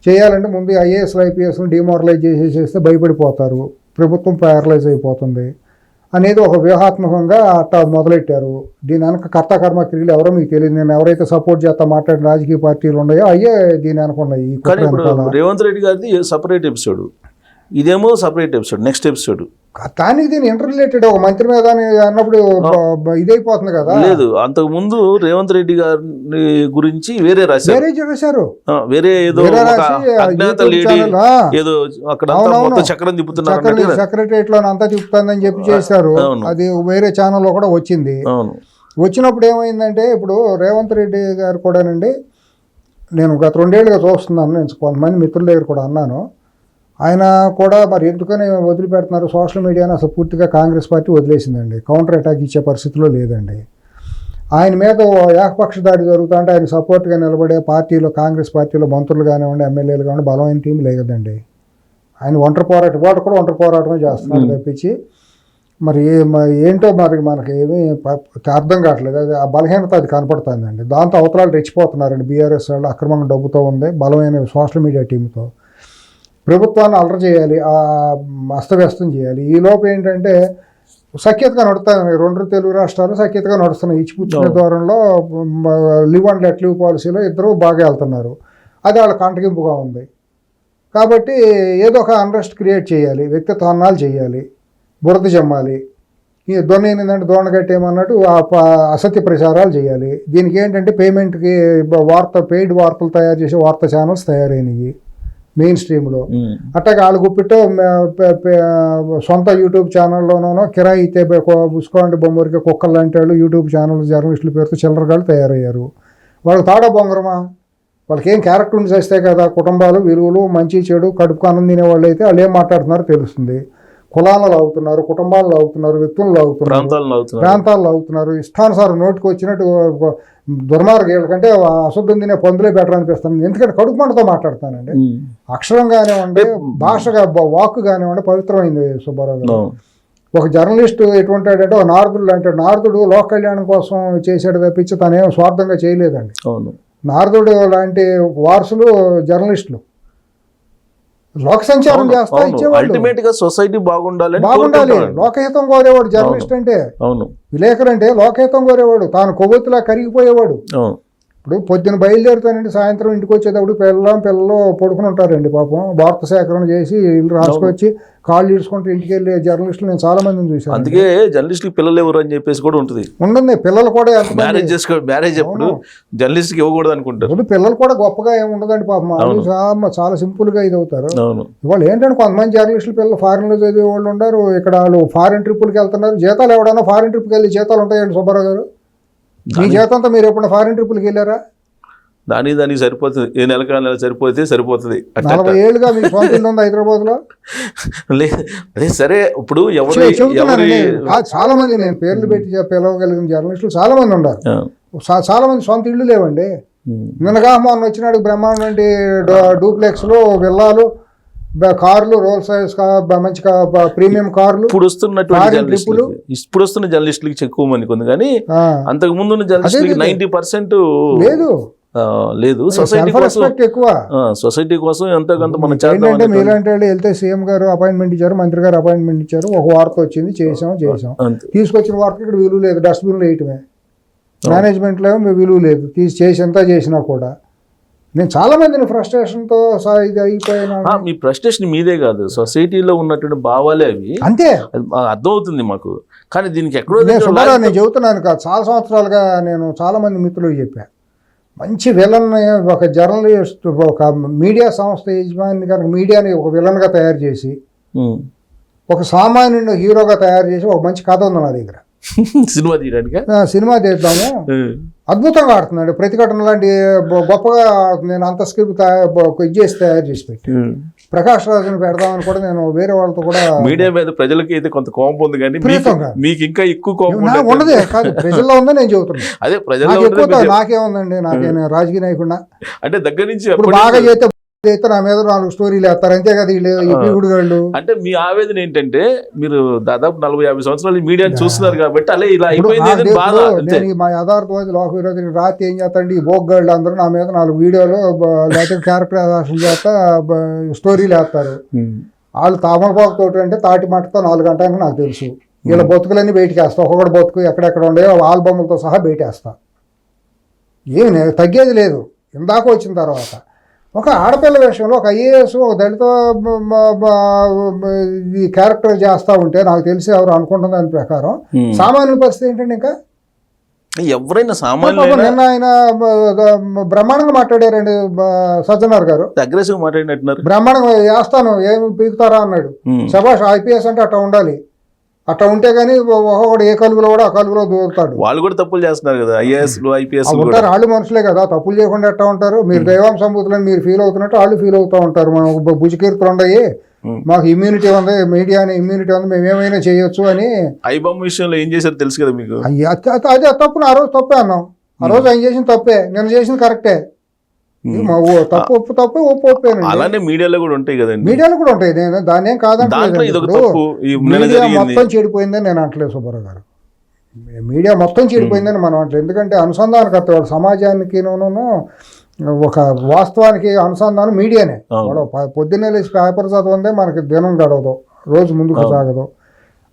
Speaker 2: చేయాలంటే ముందు ఐఏఎస్లు ఐపీఎస్లు డిమోరలైజ్ చేసేస్తే భయపడిపోతారు, ప్రభుత్వం ప్యారలైజ్ అయిపోతుంది అనేది ఒక వ్యూహాత్మకంగా అట్లా మొదలెట్టారు. దీని వెనక కర్మ క్రియలు ఎవరో మీకు తెలియదు. నేను ఎవరైతే సపోర్ట్ చేస్తా మాట్లాడిన రాజకీయ పార్టీలు ఉన్నాయో అయ్యే దీని అనుకున్నాయి.
Speaker 1: రేవంత్ రెడ్డి గారిది సపరేట్ ఎపిసోడ్, ఇదేమో సపరేట్ ఎపిసోడ్, నెక్స్ట్ ఎపిసోడ్.
Speaker 2: దానికి దీని ఇంటర్ రిలేటెడ్ ఒక మంత్రి మీద అన్నప్పుడు ఇదైపోతుంది కదా.
Speaker 1: లేదు, అంతకు ముందు రేవంత్ రెడ్డి గారి గురించి వేరే రాశారు, వేరే ఏదో అజ్ఞాత లేడీ ఏదో అక్కడ చక్రం తిప్పుతున్నారు,
Speaker 2: సెక్రటరియట్ లో అంతా తిప్పుతుందని చెప్పి చేశారు. అది వేరే ఛానల్లో కూడా వచ్చింది. వచ్చినప్పుడు ఏమైందంటే, ఇప్పుడు రేవంత్ రెడ్డి గారు కూడానండి, నేను గత 2 ఏళ్ళుగా చూస్తున్నాను, నేను కొంతమంది మిత్రుల దగ్గర కూడా అన్నాను, ఆయన కూడా మరి ఎందుకని వదిలిపెడుతున్నారు సోషల్ మీడియాని? అసలు పూర్తిగా కాంగ్రెస్ పార్టీ వదిలేసిందండి, కౌంటర్ అటాక్ ఇచ్చే పరిస్థితిలో లేదండి. ఆయన మీద ఏకపక్ష దాడి జరుగుతుంటే ఆయన సపోర్ట్గా నిలబడే పార్టీలో, కాంగ్రెస్ పార్టీలో మంత్రులు కానివ్వండి, ఎమ్మెల్యేలు కానివ్వండి, బలమైన టీం లేదండి. ఆయన ఒంటరి పోరాటమే చేస్తున్నాడు తప్పించి మరి ఏంటో మనకి ఏమీ అర్థం కావట్లేదు. అది ఆ బలహీనత అది కనపడుతుందండి. దాంతో అవతలాలు రెచ్చిపోతున్నారండి. బీఆర్ఎస్ వాళ్ళు అక్రమంగా డబ్బుతో ఉంది, బలమైన సోషల్ మీడియా టీంతో ప్రభుత్వాన్ని అలర చేయాలి, అస్తవ్యస్తం చేయాలి. ఈ లోపు ఏంటంటే సఖ్యతగా నడుస్తున్నాయి 2 తెలుగు రాష్ట్రాలు, సఖ్యతగా నడుస్తున్నాయి. ఇచ్చిపుచ్చిన ద్వారంలో లివ్ అండ్ లెట్ లివ్ పాలసీలో ఇద్దరు బాగా వెళ్తున్నారు. అది వాళ్ళ కంటగింపుగా ఉంది. కాబట్టి ఏదో ఒక అన్రెస్ట్ క్రియేట్ చేయాలి, వ్యక్తిత్వాలు చేయాలి, బురద జమ్మాలి. ఈ దొన్న ఏంటంటే దోణ కట్టేమన్నట్టు అసత్య ప్రచారాలు చేయాలి. దీనికి ఏంటంటే పేమెంట్కి పెయిడ్ వార్తలు తయారు చేసే వార్తా ఛానల్స్ తయారైనవి మెయిన్ స్ట్రీమ్లో. అట్టగా వాళ్ళు గుప్పిట్టు సొంత యూట్యూబ్ ఛానల్లోనూ కిరాయి ఇస్తే బుసుకోండి బొమ్మరికి కుక్కలు లాంటి వాళ్ళు యూట్యూబ్ ఛానల్ జర్నలిస్టుల పేరుతో చిల్లరగాళ్ళు తయారయ్యారు. వాళ్ళకి తాడా బొంగరమా? వాళ్ళకి ఏం క్యారెక్టర్ ఉండి చేస్తే కదా, కుటుంబాలు విలువలు మంచి చెడు కడుపుకు ఆనందం తినే వాళ్ళు అయితే వాళ్ళు ఏం మాట్లాడుతున్నారో తెలుస్తుంది. కులాలను అవుతున్నారు, కుటుంబాలను అవుతున్నారు, వ్యక్తులను అవుతున్నారు, ప్రాంతాలను అవుతున్నారు. ఇష్టానుసారం నోటికి వచ్చినట్టు దుర్మార్గం వీళ్ళకంటే అశుద్ధం తినే పందులే బెటర్ అనిపిస్తాను. ఎందుకంటే కడుపు మంటతో మాట్లాడతానండి. అక్షరం కానివ్వండి, భాషగా వాక్కు కానివ్వండి పవిత్రమైంది సుబ్బారావు గారు. ఒక జర్నలిస్టు ఎటువంటి అంటే ఒక నారదుడు అంటే నారదుడు లోక కళ్యాణం కోసం చేసాడు తప్పించి తనేం స్వార్థంగా చేయలేదండి. నారదుడు లాంటి వారసులు జర్నలిస్టులు లోక సంచారం చేస్తా ఇచ్చేవాళ్ళు.
Speaker 1: సొసైటీ బాగుండాలి,
Speaker 2: లోకహితం కోరేవాడు జర్నలిస్ట్ అంటే. విలేకరు అంటే లోకహితం కోరేవాడు. తాను కొవ్వొత్తులా కరిగిపోయేవాడు. ఇప్పుడు పొద్దున బయలుదేరుతానండి, సాయంత్రం ఇంటికి వచ్చేటప్పుడు పిల్లలు పడుకుని ఉంటారండి పాపం. వార్త సేకరణ చేసి ఇల్లు రాసుకొచ్చి కాళ్ళు ఈడ్చుకుంటూ ఇంటికి వెళ్ళే జర్నలిస్టులు నేను చాలా మందిని చూసాను.
Speaker 1: అందుకే జర్నలిస్టులు పిల్లలు ఎవరు అని చెప్పేసి కూడా ఉంటుంది.
Speaker 2: పిల్లలు కూడా
Speaker 1: మ్యారేజ్ ఎప్పుడు జర్నలిస్ట్ ఎవరు అనుకుంటారు.
Speaker 2: పిల్లలు కూడా గొప్పగా ఏమి ఉండదండి పాపం. చాలా సింపుల్ గా ఇది అవుతారు. ఇవాళ ఏంటంటే కొంతమంది జర్నలిస్టులు పిల్లలు ఫారెన్ లో చదివే వాళ్ళు ఉన్నారు. ఇక్కడ వాళ్ళు ఫారెన్ ట్రిప్పులకి వెళ్తున్నారు. జీతాలు ఎవడన్నా ఫారెన్ ట్రిప్కి వెళ్ళి జీతాలు ఉంటాయండి సుబ్బారావు గారు? మీ జీతంతో మీరు ఎప్పుడు ఫారెన్ ట్రిప్పులకి వెళ్ళారా?
Speaker 1: దానికి సరిపోతుంది. ఏ నెల సరిపోతే సరిపోతుంది.
Speaker 2: 40 ఏళ్ళుగా మీకు సొంత ఇల్లు ఉంది హైదరాబాద్ లో?
Speaker 1: అదే సరే. ఇప్పుడు
Speaker 2: చాలా మంది నేను పేర్లు పెట్టి పిలవగలిగిన జర్నలిస్టులు చాలా మంది ఉన్నారు. చాలా మంది సొంత ఇళ్ళు లేవండి. నిన్నగా మొన్న వచ్చినాడు బ్రహ్మాండం డూప్లెక్స్ లో విల్లాలు, కార్లు, రోల్స్ రాయ్స్, మంచి ప్రీమియం కార్లు.
Speaker 1: ఇప్పుడు వస్తున్న జర్నలిస్టులకి ఎక్కువ మందికి ఉంది, కానీ అంతకు ముందు ఉన్న జర్నలిస్టులకి 90% లేదు. సొసైటీ కోసం ఎంతో కొంత మనం చేద్దాం.
Speaker 2: మీలాంటి వాళ్ళు వెళ్తే సీఎం గారు అపాయింట్మెంట్ ఇచ్చారు, మంత్రి గారు అపాయింట్మెంట్ ఇచ్చారు, ఒక వార్త వచ్చింది, చేసాం. తీసుకొచ్చిన వార్త ఇక్కడ విలువ లేదు, డస్ట్బిన్లో వేయటమే. మేనేజ్మెంట్లో విలువ లేదు, చేసేంత చేసినా కూడా. నేను చాలా మందిని ఫ్రస్ట్రేషన్తో ఇది అయిపోయినా.
Speaker 1: మీ ఫ్రస్ట్రేషన్ మీదే కాదు, సొసైటీలో ఉన్నటువంటి భావాలే అవి.
Speaker 2: అంతే
Speaker 1: అర్థమవుతుంది మాకు. కానీ దీనికి ఎక్కడో
Speaker 2: నేను చెబుతున్నాను కాదు, చాలా సంవత్సరాలుగా నేను చాలా మంది మిత్రులకు చెప్పా, మంచి విలన్ ఒక జర్నలిస్ట్, ఒక మీడియా సంస్థ యజమాని గారు మీడియాని ఒక విలన్గా తయారు చేసి, ఒక సామాన్యుడు హీరోగా తయారు చేసి ఒక మంచి కథ ఉంది నా దగ్గర. సినిమా తీద్దాము, అద్భుతంగా ఆడుతున్నాడు. ప్రతిఘటన లాంటి గొప్పగా నేను అంత స్క్రిప్ట్ ఇది చేసి తయారు చేసి పెట్టి ప్రకాష్ రాజుని పెడదామని కూడా నేను వేరే వాళ్ళతో కూడా.
Speaker 1: మీడియా మీద ప్రజలకి అయితే కొంత కోపం ఉంది, కానీ మీకు ఇంకా ఎక్కువ కోపం
Speaker 2: ఉండదే కాదు, ప్రజల్లో ఉందని నేను చెబుతున్నాను.
Speaker 1: అదే ప్రజల్లో
Speaker 2: నాకేముందండి, నాకేం రాజకీయ నాయకుడినా
Speaker 1: అంటే దగ్గర నుంచి
Speaker 2: బాగా చేస్తే నా మీద 4 స్టోరీలు వేస్తారు అంతే కదా వీళ్ళు.
Speaker 1: అంటే మీ ఆవేదన ఏంటంటే మీరు దాదాపు 40-50 సంవత్సరాలు మీడియాని చూస్తున్నారు కాబట్టి అలా ఇలా అయిపోయింది.
Speaker 2: మా యథార్థవాది లోక విరోధి రాత్రి ఏం చేస్తాండి ఈ బోగ్గాళ్ళు అందరూ నా మీద 4 వీడియోలు లేకపోతే క్యారెక్టర్ చేత స్టోరీలు వేస్తారు. వాళ్ళు తామలపాకుతోటి అంటే తాటి మట్టతో 4 గంటలకు నాకు తెలుసు. వీళ్ళ బతుకులన్నీ బయటికి వేస్తా, ఒక్కొక్కటి బతుకు ఎక్కడెక్కడ ఉండేవో ఆల్బమ్లతో సహా బయటేస్తా. ఏమి తగ్గేది లేదు. ఇందాక వచ్చిన తర్వాత ఒక ఆడపిల్ల విషయంలో ఒక ఐఏఎస్, ఒక దళిత ఈ క్యారెక్టర్ చేస్తూ ఉంటే నాకు తెలిసి ఎవరు అనుకుంటున్న దాని ప్రకారం సామాన్యుల పరిస్థితి ఏంటంటే ఇంకా
Speaker 1: ఎవరైనా సామాన్య.
Speaker 2: నిన్న ఆయన బ్రహ్మాండంగా మాట్లాడారండి సజ్జనార్ గారు,
Speaker 1: అగ్రెసివ్ మాట్లాడినట్టున్నారు.
Speaker 2: బ్రహ్మాండంగా వేస్తాను ఏమి పీకుతారా అన్నాడు. శభాష్, ఐపీఎస్ అంటే అట్లా ఉండాలి, అట్లా ఉంటే గానీ ఒకడు ఏ కలుగులో కూడా ఆ కలుగులో దూరుతాడు.
Speaker 1: వాళ్ళు కూడా తప్పులు చేస్తున్నారు కదా, ఐఏఎస్లు ఐపీఎస్
Speaker 2: ఉంటారు. వాళ్ళు మనుషులే కదా, తప్పులు చేయకుండా ఎట్లా ఉంటారు? మీరు దైవం సంబూతులని మీరు ఫీల్ అవుతున్నట్టు వాళ్ళు ఫీల్ అవుతూ ఉంటారు. మనం భుజకీర్తులు ఉన్నాయి, మాకు ఇమ్యూనిటీ ఉంది, మీడియాని ఇమ్యూనిటీ ఉంది, మేము ఏమైనా చేయొచ్చు అని.
Speaker 1: ఐబామ్ విషయంలో ఏం చేశారు తెలుసు కదా మీకు.
Speaker 2: అదే తప్పును ఆ రోజు తప్పే అన్నాం. ఆ రోజు ఆయన చేసిన తప్పే, నేను చేసిన కరెక్టే. తప్పు ఒప్పు తప్పు ఒప్పు ఒప్పేనండి.
Speaker 1: అలానే మీడియాలో కూడా ఉంటాయి కదండి,
Speaker 2: మీడియాలో కూడా ఉంటాయి. నేను దాన్ని ఏం కాదంటే మీడియా మొత్తం చెడిపోయిందని నేను అంటలేదు సుబ్బారావు గారు. మీడియా మొత్తం చెడిపోయిందని మనం అంటలేదు. ఎందుకంటే అనుసంధానకర్త వాడు సమాజానికి ఒక వాస్తవానికి అనుసంధానం మీడియానే. వాడు పొద్దున్నే లేచి పేపర్ చదవందే మనకి దినం గడవదు, రోజు ముందుకు సాగదు.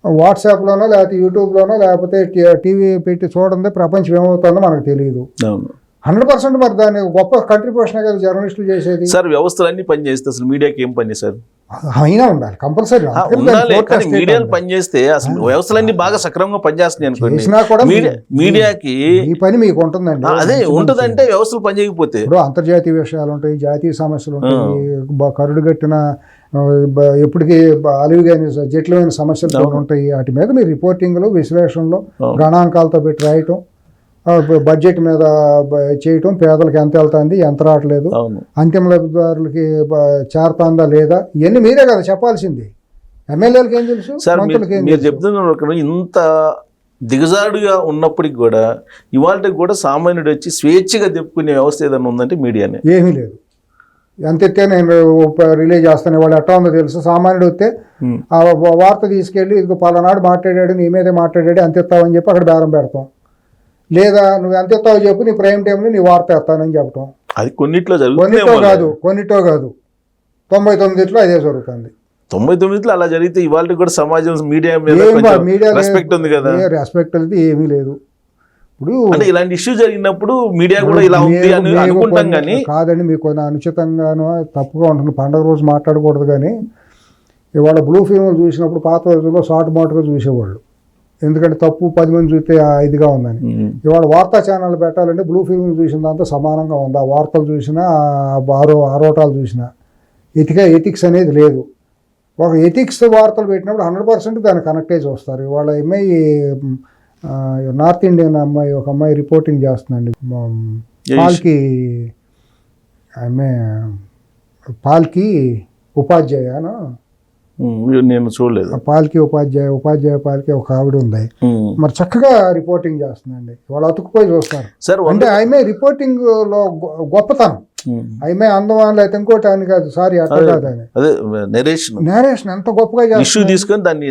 Speaker 2: వాట్సాప్లోనో లేకపోతే యూట్యూబ్లోనో లేకపోతే టీవీ పెట్టి చూడండి ప్రపంచం ఏమవుతుందో మనకు తెలియదు. 100% మరి దాన్ని గొప్ప కంట్రిబ్యూషన్ కదా జర్నలిస్టులు చేసేది.
Speaker 1: సార్ వ్యవస్థలన్నీ పనిచేస్తే అసలు మీడియాకి ఏం పని చేస్తారు?
Speaker 2: అయినా ఉండాలి కంపల్సరీ.
Speaker 1: మీడియాలు పనిచేస్తే అసలు వ్యవస్థలన్నీ బాగా సక్రమంగా పనిచేస్తున్నాయి అనుకోండి, మీడియాకి
Speaker 2: ఈ పని మీకు ఉంటుందండి.
Speaker 1: అదే ఉంటుందంటే వ్యవస్థలు పనిచేయకపోతే.
Speaker 2: ఇప్పుడు అంతర్జాతీయ విషయాలు ఉంటాయి, జాతీయ సమస్యలు ఉంటాయి, కరుడు గట్టిన ఎప్పటికీ అలివిగాని జట్లమైన సమస్యలు ఉంటాయి. వాటి మీద మీరు రిపోర్టింగ్లు, విశ్లేషణలు, గణాంకాలతో పెట్టి రాయటం, బడ్జెట్ మీద చేయటం, పేదలకు ఎంత వెళ్తుంది, ఎంత రావట్లేదు, అంతిమ లబ్ధిదారులకి చేరుతుందా లేదా, ఇవన్నీ మీరే కదా చెప్పాల్సింది. ఎమ్మెల్యేలకు ఏం తెలుసు,
Speaker 1: సార్
Speaker 2: మంత్రులకు ఏం
Speaker 1: మీరు
Speaker 2: తెలుసు?
Speaker 1: చెప్తున్న ఇంత దిగజాడుగా ఉన్నప్పటికి కూడా ఇవాళకి కూడా సామాన్యుడు వచ్చి స్వేచ్ఛగా చెప్పుకునే వ్యవస్థ ఏదైనా ఉందంటే మీడియానే.
Speaker 2: ఏమీ లేదు. ఎంత ఎత్తే నేను రిలే చేస్తాను, వాళ్ళు ఎట్లా ఉందో తెలుసు. సామాన్యుడు వస్తే ఆ వార్త తీసుకెళ్ళి ఇదిగో పలానాడు మాట్లాడాడు, నీ మీదే మాట్లాడాడు, అంత ఎత్తావని చెప్పి అక్కడ బేరం పెడతాం. లేదా నువ్వు ఎంత ఎత్తావో చెప్పు, నీ ప్రైమ్ టైంలో నీ వార్త ఎత్తానని చెప్పటం.
Speaker 1: అది కొన్నిట్లో
Speaker 2: కొన్నిటో
Speaker 1: జరుగుతుంది,
Speaker 2: కాదు 99 అదే జరుగుతుంది.
Speaker 1: 99 అలా జరిగితే ఇవాళ కూడా సమాజం మీడియా మీద
Speaker 2: మీడియా
Speaker 1: రెస్పెక్ట్ ఉంది కదా.
Speaker 2: రెస్పెక్ట్ అనేది ఏమీ లేదు. ఇప్పుడు
Speaker 1: అంటే ఇలాంటి ఇష్యూ జరిగినప్పుడు మీడియా కూడా ఇలా ఉంది అని అనుకుంటాం కానీ
Speaker 2: కాదండి. మీకు కొన్ని అనుచితంగానో తప్పుగా ఉంటుంది, పండుగ రోజు మాట్లాడకూడదు. కానీ ఇవాళ బ్లూ ఫిల్మ్లు చూసినప్పుడు పాత రోజుల్లో షార్ట్ మోట్గా చూసేవాళ్ళు, ఎందుకంటే తప్పు 10 మంది చూస్తే ఇదిగా ఉందని. ఇవాళ వార్తా ఛానల్ పెట్టాలంటే బ్లూ ఫిల్మ్ చూసిన దాంతో సమానంగా ఉంది. ఆ వార్తలు చూసినా, ఆరోటాలు చూసినా ఎథిక్స్ అనేది లేదు. ఒక ఎథిక్స్ వార్తలు పెట్టినప్పుడు 100% దాన్ని కనెక్టే చూస్తారు. ఇవాళ అమ్మాయి నార్త్ ఇండియన్ అమ్మాయి, ఒక అమ్మాయి రిపోర్టింగ్ చేస్తుందండి పాల్కి ఉపాధ్యాయను,
Speaker 1: నేను చూడలేదు.
Speaker 2: పాల్కి ఉపాధ్యాయ పాల్కి ఒక ఆవిడ ఉంది, మరి చక్కగా రిపోర్టింగ్ చేస్తుందండి. వాళ్ళు అతుక్కుపోయి చూస్తారు
Speaker 1: సార్.
Speaker 2: అంటే ఆమె రిపోర్టింగ్ లో గొప్పతనం, ఆమె అందం అయితే ఇంకోటి అని కాదు, సారీ అట్లా కాదు అని. నేరేషన్ ఎంత గొప్పగా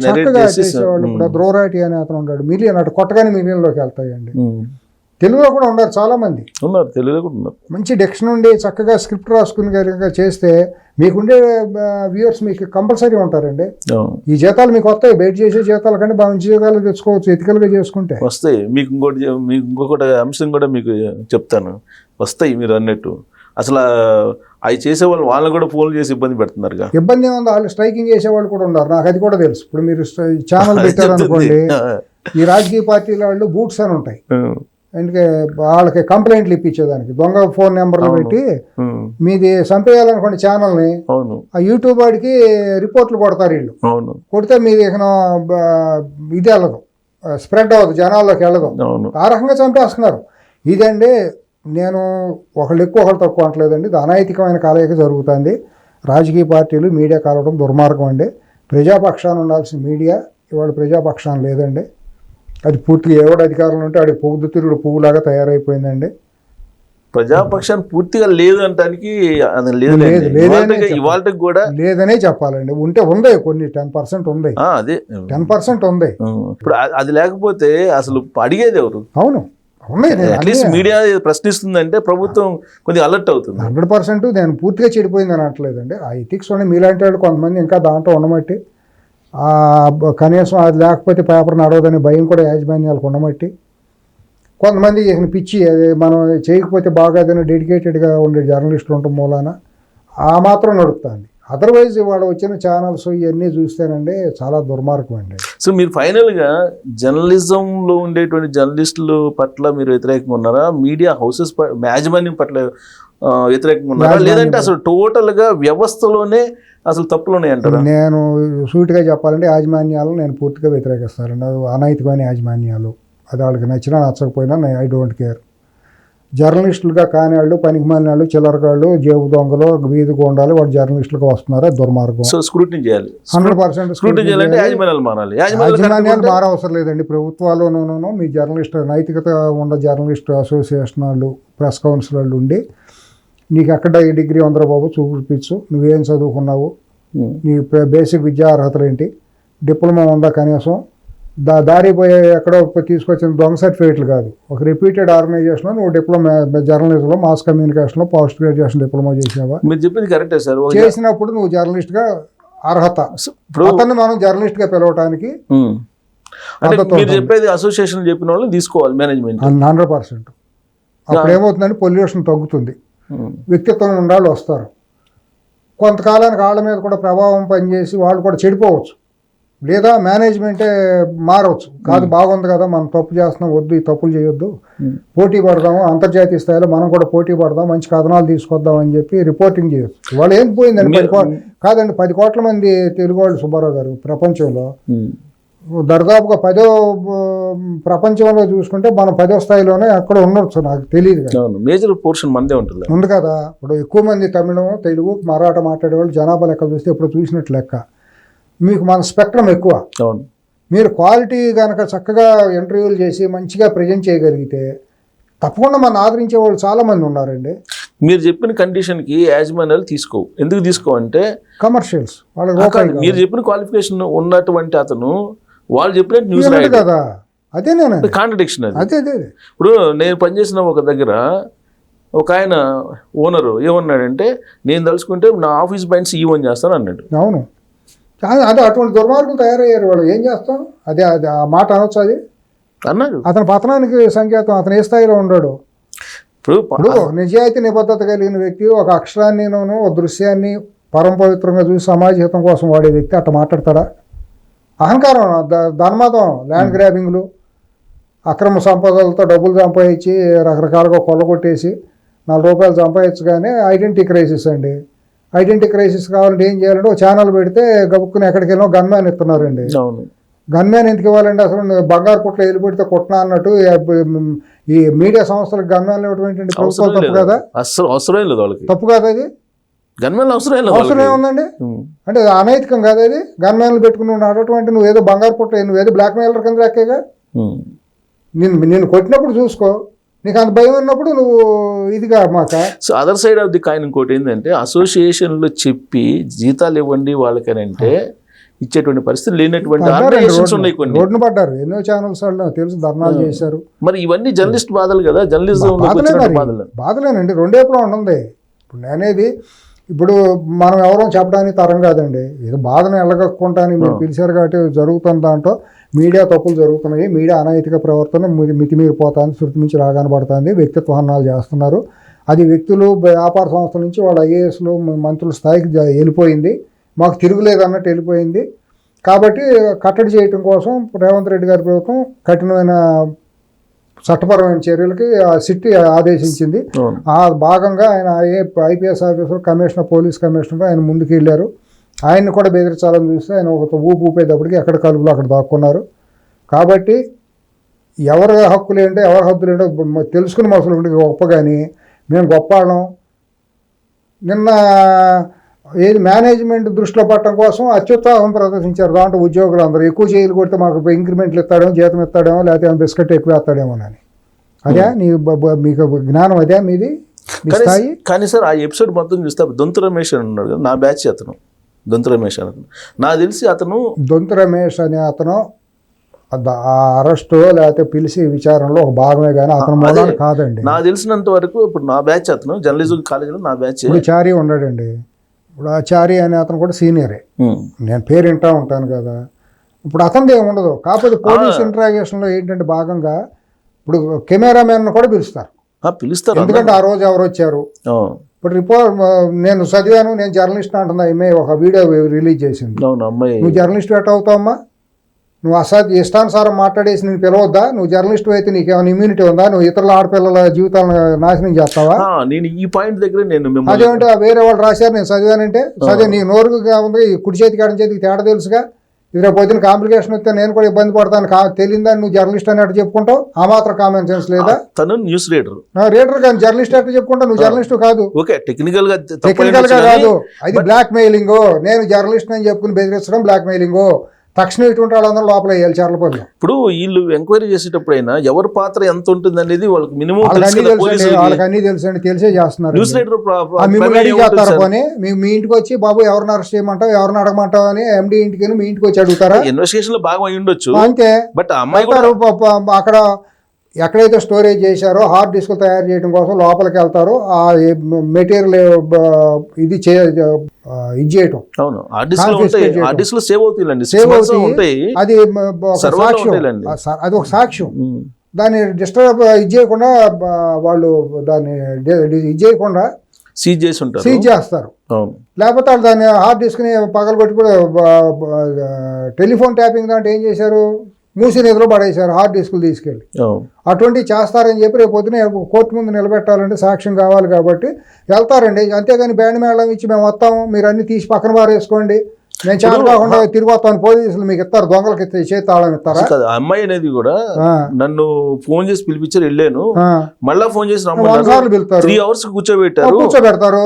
Speaker 2: చక్కగా చేసేవాళ్ళు. ఇప్పుడు ధ్రువరాటి అనే అతను ఉన్నాడు, మిలియన్ అటు కొట్టగానే మిలియన్లోకి వెళ్తాయండి. తెలుగులో కూడా ఉన్నారు చాలా మంది,
Speaker 1: తెలుగులో కూడా ఉన్నారు.
Speaker 2: మంచి డెక్షన్ ఉండి చక్కగా స్క్రిప్ట్ రాసుకుని కనుక చేస్తే మీకుండే వ్యూవర్స్ మీకు కంపల్సరీ ఉంటారండి. ఈ జీతాలు మీకు వస్తాయి, బయట చేసే జీతాల కంటే మంచి జీతాలు తెచ్చుకోవచ్చు ఎథికల్గా చేసుకుంటే
Speaker 1: వస్తాయి. మీకు ఇంకొకటి అంశం కూడా మీకు చెప్తాను, వస్తాయి మీరు అన్నట్టు. అసలు అవి చేసేవాళ్ళు వాళ్ళని కూడా ఫోన్ చేసి ఇబ్బంది పెడుతున్నారు.
Speaker 2: ఇబ్బంది ఏముంది, వాళ్ళు స్ట్రైకింగ్ చేసేవాళ్ళు కూడా ఉన్నారు, నాకు అది కూడా తెలుసు. ఇప్పుడు మీరు ఛానల్ పెట్టారనుకోండి, ఈ రాజకీయ పార్టీల వాళ్ళు బూట్స్ అని ఉంటాయి, ఎందుకంటే వాళ్ళకి కంప్లైంట్లు ఇప్పించేదానికి దొంగ ఫోన్ నెంబర్లు పెట్టి మీది చంపేయాలనుకోండి ఛానల్ని, ఆ యూట్యూబ్ వాడికి రిపోర్ట్లు కొడతారు వీళ్ళు. కొడితే మీది ఇది వెళ్ళదు, స్ప్రెడ్ అవ్వదు, జనాల్లోకి వెళ్ళదు, ఆ రకంగా చంపేస్తున్నారు. ఇదండి, నేను ఒకళ్ళు ఎక్కువ ఒకళ్ళు తక్కువ అంటలేదండి, ఇది అనైతికమైన కలయిక జరుగుతుంది. రాజకీయ పార్టీలు మీడియా కలవడం దుర్మార్గం అండి. ప్రజాపక్షాన్ని ఉండాల్సిన మీడియా ఇవాళ ప్రజాపక్షాన్ని లేదండి. అది పూర్తిగా ఎవడు అధికారంలో ఉంటే ఆడి పొద్దుతిరుగుడు పువ్వులాగా తయారైపోయిందండి.
Speaker 1: ప్రజాపక్షాన్ని పూర్తిగా లేదు అంటానికి కూడా
Speaker 2: లేదనే చెప్పాలండి. ఉంటే ఉంది, కొన్ని 10% ఉంది,
Speaker 1: అదే
Speaker 2: 10% ఉంది.
Speaker 1: ఇప్పుడు అది లేకపోతే అసలు అడిగేది ఎవరు?
Speaker 2: అవును,
Speaker 1: అట్లీస్ట్ మీడియా ప్రశ్నిస్తుందంటే ప్రభుత్వం కొద్దిగా అలర్ట్ అవుతుంది.
Speaker 2: 100% నేను పూర్తిగా చెడిపోయింది అని అనట్లేదండి. ఆ ఎథిక్స్ ఉన్నాయి, మీలాంటి వాళ్ళు కొంతమంది ఇంకా దాంట్లో ఉండమట్టి, కనీసం అది లేకపోతే పేపర్ నడవదనే భయం కూడా యాజమాన్యాలకు ఉండమట్టి, కొంతమంది పిచ్చి అది మనం చేయకపోతే బాగాదని డెడికేటెడ్గా ఉండే జర్నలిస్టులు ఉండటం మూలాన ఆ మాత్రం నడుస్తుంది. అదర్వైజ్ ఇవాళ వచ్చిన ఛానల్స్ ఇవన్నీ చూస్తేనండి చాలా దుర్మార్గం అండి.
Speaker 1: సో మీరు ఫైనల్గా జర్నలిజంలో ఉండేటువంటి జర్నలిస్టుల పట్ల మీరు వ్యతిరేకంగా ఉన్నారా, మీడియా హౌసెస్ యాజమాన్యం పట్ల వ్యతిరేకంగా ఉన్నారా, లేదంటే అసలు టోటల్గా వ్యవస్థలోనే అసలు తప్పులు ఉన్నాయి అంటారా?
Speaker 2: నేను సూటిగా చెప్పాలంటే యాజమాన్యాలను నేను పూర్తిగా వ్యతిరేకిస్తానండి. అది అనైతికమైన యాజమాన్యాలు, అది వాళ్ళకి నచ్చినా నచ్చకపోయినా ఐ డోంట్ కేర్. జర్నలిస్టులుగా కాని వాళ్ళు, పనికిమాలిన వాళ్ళు, చిల్లరగాళ్ళు, జేబు దొంగలు, వీధి గోండాలు వాళ్ళు జర్నలిస్టులుగా వస్తున్నారు, అది దుర్మార్గం.
Speaker 1: సో స్క్రూటినీ చేయాలి,
Speaker 2: 100%
Speaker 1: స్క్రూటినీ చేయాలంటే యాజమాన్యాలు మారాలి.
Speaker 2: యాజమాన్యాలు మారవసరం లేదండి. ప్రభుత్వాల్లోనూ మీ జర్నలిస్టు నైతికత ఉన్న జర్నలిస్టు అసోసియేషన్ వాళ్ళు, ప్రెస్ కౌన్సిల్ వాళ్ళు ఉండి నీకు ఎక్కడ ఈ డిగ్రీ ఉందరా బాబు చూపించు, నువ్వేం చదువుకున్నావు, నీ బేసిక్ విద్యా అర్హతలు ఏంటి, డిప్లొమా ఉందా కనీసం, దారిపోయే ఎక్కడో తీసుకొచ్చిన దొంగ సర్టిఫికేట్లు కాదు, ఒక రిపీటెడ్ ఆర్గనైజేషన్లో నువ్వు డిప్లొమా జర్నలిజంలో మాస్ కమ్యూనికేషన్లో పోస్ట్ గ్రాడ్యుయేషన్ డిప్లొమా చేసావా,
Speaker 1: మీరు చెప్పింది కరెక్టే సార్.
Speaker 2: చేసినప్పుడు నువ్వు జర్నలిస్ట్గా అర్హత, అతన్ని మనం జర్నలిస్ట్గా పిలవటానికి
Speaker 1: మీరు చెప్పేది అసోసియేషన్ చెప్పిన వాళ్ళు తీసుకోవాలి మేనేజ్మెంట్
Speaker 2: 100%. అప్పుడు ఏమవుతుందంటే పొల్యూషన్ తగ్గుతుంది, వ్యక్తిత్వం ఉండాలి వస్తారు. కొంతకాలానికి వాళ్ళ మీద కూడా ప్రభావం పనిచేసి వాళ్ళు కూడా చెడిపోవచ్చు, లేదా మేనేజ్మెంటే మారవచ్చు. కాదు బాగుంది కదా, మనం తప్పు చేస్తున్నాం, వద్దు ఈ తప్పులు చేయొద్దు, పోటీ పడదాము, అంతర్జాతీయ స్థాయిలో మనం కూడా పోటీ పడదాం, మంచి కథనాలు తీసుకొద్దాం అని చెప్పి రిపోర్టింగ్ చేయొచ్చు. వాళ్ళు ఏం పోయిందండి, 10 కోట్ల మంది తెలుగు వాళ్ళు సుబ్బారావు గారు ప్రపంచంలో దర్దాపుగా 10వ ప్రపంచంలో చూసుకుంటే మనం 10వ స్థాయిలోనే అక్కడ ఉండొచ్చు, నాకు తెలియదు కదా.
Speaker 1: మేజర్ పోర్షన్ మందే ఉంటుంది
Speaker 2: ఉంది కదా. ఇప్పుడు ఎక్కువ మంది తమిళం, తెలుగు, మరాఠా మాట్లాడేవాళ్ళు జనాభా లెక్క చూస్తే ఇప్పుడు చూసినట్టు లెక్క. మీకు మన స్పెక్ట్రమ్ ఎక్కువ.
Speaker 1: అవును.
Speaker 2: మీరు క్వాలిటీ కనుక చక్కగా ఇంటర్వ్యూలు చేసి మంచిగా ప్రజెంట్ చేయగలిగితే తప్పకుండా మన ఆదరించే వాళ్ళు చాలామంది ఉన్నారండి.
Speaker 1: మీరు చెప్పిన కండిషన్కి యాజమాన్యాలు తీసుకోవు. ఎందుకు తీసుకోవంటే
Speaker 2: కమర్షియల్స్
Speaker 1: మీరు చెప్పిన క్వాలిఫికేషన్ ఉన్నటువంటి అతను వాళ్ళు చెప్పినట్టు న్యూస్
Speaker 2: వాళ్ళకి కదా. అదే నేను
Speaker 1: కాంట్రడిక్షన్ అది.
Speaker 2: అదే అదే
Speaker 1: ఇప్పుడు నేను పనిచేసిన ఒక దగ్గర ఒక ఆయన ఓనరు ఏమన్నాడంటే, నేను తలుచుకుంటే నా ఆఫీస్ బైండ్స్ ఈవెన్ చేస్తాను అన్నాడు.
Speaker 2: అవును, అదే అటువంటి దుర్మార్గులు తయారయ్యారు వాళ్ళు. ఏం చేస్తాం, అదే అదే ఆ మాట అనొచ్చు. అది
Speaker 1: అన్నాడు.
Speaker 2: అతని పతనానికి సంకేతం. అతను ఏ స్థాయిలో ఉన్నాడు. ఇప్పుడు నిజాయితీ నిబద్ధత కలిగిన వ్యక్తి ఒక అక్షరాన్ని ఒక దృశ్యాన్ని పరమ పవిత్రంగా చూసి సమాజ హితం కోసం వాడే వ్యక్తి అట్లా మాట్లాడతాడా? అహంకారం, ధర్మతం, ల్యాండ్ గ్రాబింగ్లు, అక్రమ సంపదలతో డబ్బులు సంపాదించి రకరకాలుగా కొల్లగొట్టేసి 4 రూపాయలు సంపాదించగానే ఐడెంటిటీ క్రైసిస్ అండి. ఐడెంటిటీ క్రైసిస్ కావాలంటే ఏం చేయాలంటే ఒక ఛానల్ పెడితే గబుక్కుని ఎక్కడికి వెళ్ళినా గన్మ్యాన్ ఇస్తున్నారండి. గన్మ్యాన్ ఎందుకు ఇవ్వాలండి? అసలు బంగారు కుట్లు వెళ్ళిపెడితే కుట్నా అన్నట్టు ఈ మీడియా సంస్థలకు గన్మ్యాన్ ఇవ్వడం ఏంటంటే ప్రభుత్వం తప్పు కదా?
Speaker 1: అవసరం లేదు వాళ్ళకి.
Speaker 2: తప్పు కాదు అది.
Speaker 1: గన్మ్యాన్
Speaker 2: అవసరం ఏముందండి? అంటే అనైతికం కాదు అది. గన్మ్యాన్లు పెట్టుకుని నడవటువంటి నువ్వు ఏదో బంగారు కుట్ల, నువ్వు ఏదో బ్లాక్ మెయిలర్ కింద లెక్కేగా. నేను కొట్టినప్పుడు చూసుకో, నీకు అంత భయం ఉన్నప్పుడు నువ్వు ఇదిగా మాక.
Speaker 1: So other side of the coin ఇంకోటి ఏంటంటే, అసోసియేషన్లో చెప్పి జీతాలు ఇవ్వండి వాళ్ళకనంటే ఇచ్చేటువంటి పరిస్థితి లేనటువంటి ఆర్గనైజేషన్స్ ఉన్నాయి. కొన్ని
Speaker 2: రోడ్డును పడ్డారు, ఎన్నో ఛానల్స్ వాళ్ళు తెలుసు, ధర్నాలు చేశారు.
Speaker 1: మరి ఇవన్నీ జర్నలిస్ట్ బాధలు కదా. జర్నలిజం
Speaker 2: బాధలేనండి, రెండేపులో ఉంటుంది. ఇప్పుడు నేనేది ఇప్పుడు మనం ఎవరో చెప్పడానికి తరం కాదండి. ఏదో బాధను వెళ్ళగక్కుంటాని మీరు పిలిచారు కాబట్టి జరుగుతున్న దాంట్లో మీడియా తప్పులు జరుగుతున్నాయి. మీడియా అనైతిక ప్రవర్తన మితిమీరిపోతుంది, శృతి మించి రాగానపడుతుంది, వ్యక్తిత్వ హననాలు చేస్తున్నారు. అది వ్యక్తులు, వ్యాపార సంస్థల నుంచి వాళ్ళు ఐఏఎస్లు, మంత్రుల స్థాయికి వెళ్ళిపోయింది. మాకు తిరుగులేదు అన్నట్టు వెళ్ళిపోయింది. కాబట్టి కట్టడి చేయటం కోసం రేవంత్ రెడ్డి గారి ప్రభుత్వం కఠినమైన చట్టపరమైన చర్యలకి సిట్ ఆదేశించింది. ఆ భాగంగా ఆయన IPS officer, commissioner, police commissioner ఆయన ముందుకు వెళ్ళారు. ఆయన్ని కూడా బెదిరించాలని చూస్తే ఆయన ఒక ఊపేటప్పటికి ఎక్కడ కలుపులు అక్కడ దాక్కున్నారు. కాబట్టి ఎవరి హక్కులు ఏంటో ఎవరి హద్దులు ఏంటో తెలుసుకుని మనుషులు గొప్ప. కానీ మేము గొప్ప వాళ్ళం. నిన్న ఏది మేనేజ్మెంట్ దృష్టిలో పట్టడం కోసం అత్యుత్సాహం ప్రదర్శించారు. దాంట్లో ఉద్యోగులు అందరూ ఎక్కువ చేయలు కొడితే మాకు ఇంక్రిమెంట్లు ఇస్తాడేమో, జీతం ఇస్తాడేమో, లేకపోతే బిస్కెట్ ఎక్కువ వేస్తాడేమో అని. అదే మీకు జ్ఞానం అదే మీది స్థాయి.
Speaker 1: కానీ సార్ ఆ ఎపిసోడ్ మొత్తం చూస్తే దొంతు రమేష్ అని ఉన్నాడు కదా, నా బ్యాచ్ అతను. దొంతు రమేష్ అని నాకు తెలిసి అతను
Speaker 2: దొంతు రమేష్ అనే అతను ఆ అరెస్టు లేకపోతే పిలిచి విచారణలో ఒక భాగమే, కానీ అతను మొదలు కాదండి.
Speaker 1: నాకు తెలిసినంత వరకు ఇప్పుడు నా బ్యాచ్ అతను జర్నలిజం కాలేజీలో నా బ్యాచ్.
Speaker 2: ఇప్పుడు చారీ ఉన్నాడండి. ఇప్పుడు ఆ చారీ అనే అతను కూడా సీనియరే. నేను పేరు వింటా ఉంటాను కదా. ఇప్పుడు అతనిది ఏమి ఉండదు. కాకపోతే పోలీస్ ఇంట్రాగేషన్లో ఏంటంటే భాగంగా ఇప్పుడు కెమెరామెన్ కూడా పిలుస్తారు. ఎందుకంటే ఆ రోజు ఎవరు వచ్చారు. ఇప్పుడు రిపోర్ట్ నేను చదివాను, నేను జర్నలిస్ట్ అంటున్నా. అమ్మాయి ఒక వీడియో రిలీజ్ చేసింది. నువ్వు జర్నలిస్ట్ ఎట్ అవుతావమ్మా? నువ్వు ఇష్టానుసారం మాట్లాడేసి నేను పిలవద్దా? నువ్వు జర్నలిస్ట్ అయితే నీకు ఏమైనా ఇమ్యూనిటీ ఉందా? నువ్వు ఇతరుల ఆడపిల్లల జీవితాలను నాశనం చేస్తావా?
Speaker 1: నేను ఈ పాయింట్ దగ్గర
Speaker 2: అదేమంటే వేరే వాళ్ళు రాశారు, నేను చదివానంటే నీ నోరుగా ఉంది, కుడి చేతికి ఆడ చేతికి తేడా తెలుసుగా. ఇద్దరు పొద్దున కాంప్లికేషన్ వస్తే నేను కూడా ఇబ్బంది పడతాను తెలియదని నువ్వు జర్నలిస్ట్ అన్నట్టు చెప్పుకుంటావు. ఆ మాత్రం కామన్ సెన్స్ లేదా?
Speaker 1: తను న్యూస్
Speaker 2: రీడర్ కానీ జర్నలిస్ట్ అట్లా చెప్పుకుంటావు. నువ్వు జర్నలిస్ట్ కాదు.
Speaker 1: టెక్నికల్
Speaker 2: గా కాదు, అది బ్లాక్ మెయిలింగ్. నేను జర్నలిస్ట్ అని చెప్పుకుని బెదిరించడం బ్లాక్ మెయిలింగ్. తక్షణం ఇటువంటి వాళ్ళందరూ లోపల వేయాలి చర్లపల్లి.
Speaker 1: ఇప్పుడు వీళ్ళు ఎంక్వైరీ చేసేటప్పుడు అయినా ఎవరి పాత్ర ఎంత ఉంటుంది అనేది వాళ్ళకి మినిమం
Speaker 2: వాళ్ళకి అన్ని తెలుసండి, తెలిసే చేస్తున్నారు. మిమ్మల్ని అడిగి చేస్తారు. పోనీ మీ ఇంటికి వచ్చి బాబు ఎవరిని అరెస్ట్ చేయమంటావు, ఎవరిని అడగమంటావు అని ఎండి ఇంటికి మీ ఇంటికి వచ్చి అడుగుతారా?
Speaker 1: ఇన్వెస్టిగేషన్ లో భాగం అయి ఉండొచ్చు.
Speaker 2: అంతే.
Speaker 1: బట్ అమ్మాయి
Speaker 2: అక్కడ ఎక్కడైతే స్టోరేజ్ చేశారో హార్డ్ డిస్క్ తయారు చేయడం కోసం లోపలికి వెళ్తారు. ఆ మెటీరియల్ ఇది చేయటం. అది ఒక సాక్ష్యం. దాన్ని డిస్టర్బ్ ఇది చేయకుండా వాళ్ళు దాన్ని ఇది చేయకుండా
Speaker 1: సీజ్
Speaker 2: చేస్తారు. లేకపోతే వాళ్ళు దాన్ని హార్డ్ డిస్క్ని పగలగొట్టి టెలిఫోన్ ట్యాపింగ్ దాంట్లో ఏం చేశారు, మూసి నిధిలో పడేశారు హార్డ్ డిస్కులు తీసుకెళ్ళి. అటువంటివి చేస్తారని చెప్పి రేపు పొద్దున కోర్టు ముందు నిలబెట్టాలంటే సాక్ష్యం కావాలి కాబట్టి వెళ్తారండి. అంతేగాని బ్యాండ్ మేళం ఇచ్చి మేము వస్తాము, మీరు అన్ని తీసి పక్కన పారేసుకోండి, నేను చేత కాకుండా తిరిగి వస్తాను పోలీసులు మీకు ఇస్తారు, దొంగలకి చేతి తాళం ఇస్తారా?
Speaker 1: కాదు, ఆ అమ్మాయి అనేది కూడా నన్ను ఫోన్ చేసి పిలిపించారు, వెళ్ళాను, మళ్ళా ఫోన్ చేసి
Speaker 2: సార్లు పిలుస్తారు,
Speaker 1: 3 hours
Speaker 2: కూర్చోబెడతారు.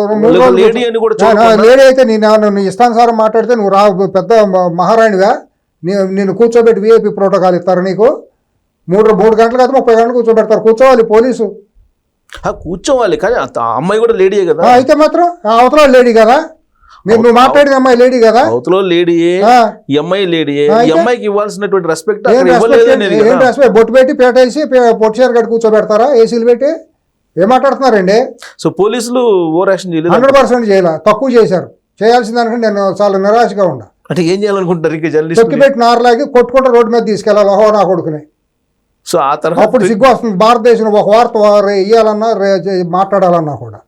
Speaker 1: లేడీ అని కూడా
Speaker 2: లేడీ అయితే నీ ఇష్టానుసారం మాట్లాడితే నువ్వు రా పెద్ద మహారాణివా, నేను కూర్చోబెట్టి విఐపి ప్రోటోకాల్ ఇస్తారు నీకు. 3 గంటలు కాదు 30 గంటలు కూర్చోబెడతారు. కూర్చోవాలి పోలీసు,
Speaker 1: కూర్చోవాలి. కానీ ఆ అమ్మాయి కూడా లేడీయే కదా.
Speaker 2: అయితే మాత్రం అవతల లేడీ కదా, నువ్వు మాట్లాడిన అమ్మాయి లేడీ కదా.
Speaker 1: అవతల లేడీయే, ఈ అమ్మాయి లేడీయే. ఈ అమ్మాయికి ఇవ్వాల్సినటువంటి రెస్పెక్ట్
Speaker 2: బొట్టు పెట్టి పేటేసి పొట్టిచేర కట్టి కూర్చోబెడతారా ఏసీలు పెట్టి? ఏం మాట్లాడుతున్నారండి?
Speaker 1: సో పోలీసులు ఓవర్ యాక్షన్ చేయలేదు,
Speaker 2: 100% చేయాలి, తక్కువ చేశారు. చేయాల్సిన దానికంటే నేను చాలా నిరాశగా ఉన్నా.
Speaker 1: అంటే ఏం చేయాలనుకుంటారు ఇంకా జర్నలిస్ట్?
Speaker 2: తొక్కి పెట్టి నారలాగి కొట్టుకుంటే రోడ్డు మీద తీసుకెళ్ళాలి ఓహో నా కొడుకుని.
Speaker 1: సో ఆ తర్వాత
Speaker 2: అప్పుడు సిగ్గు వస్తుంది. భారతదేశంలో ఒక వార్త ఇవ్వాలన్నా మాట్లాడాలన్నా కూడా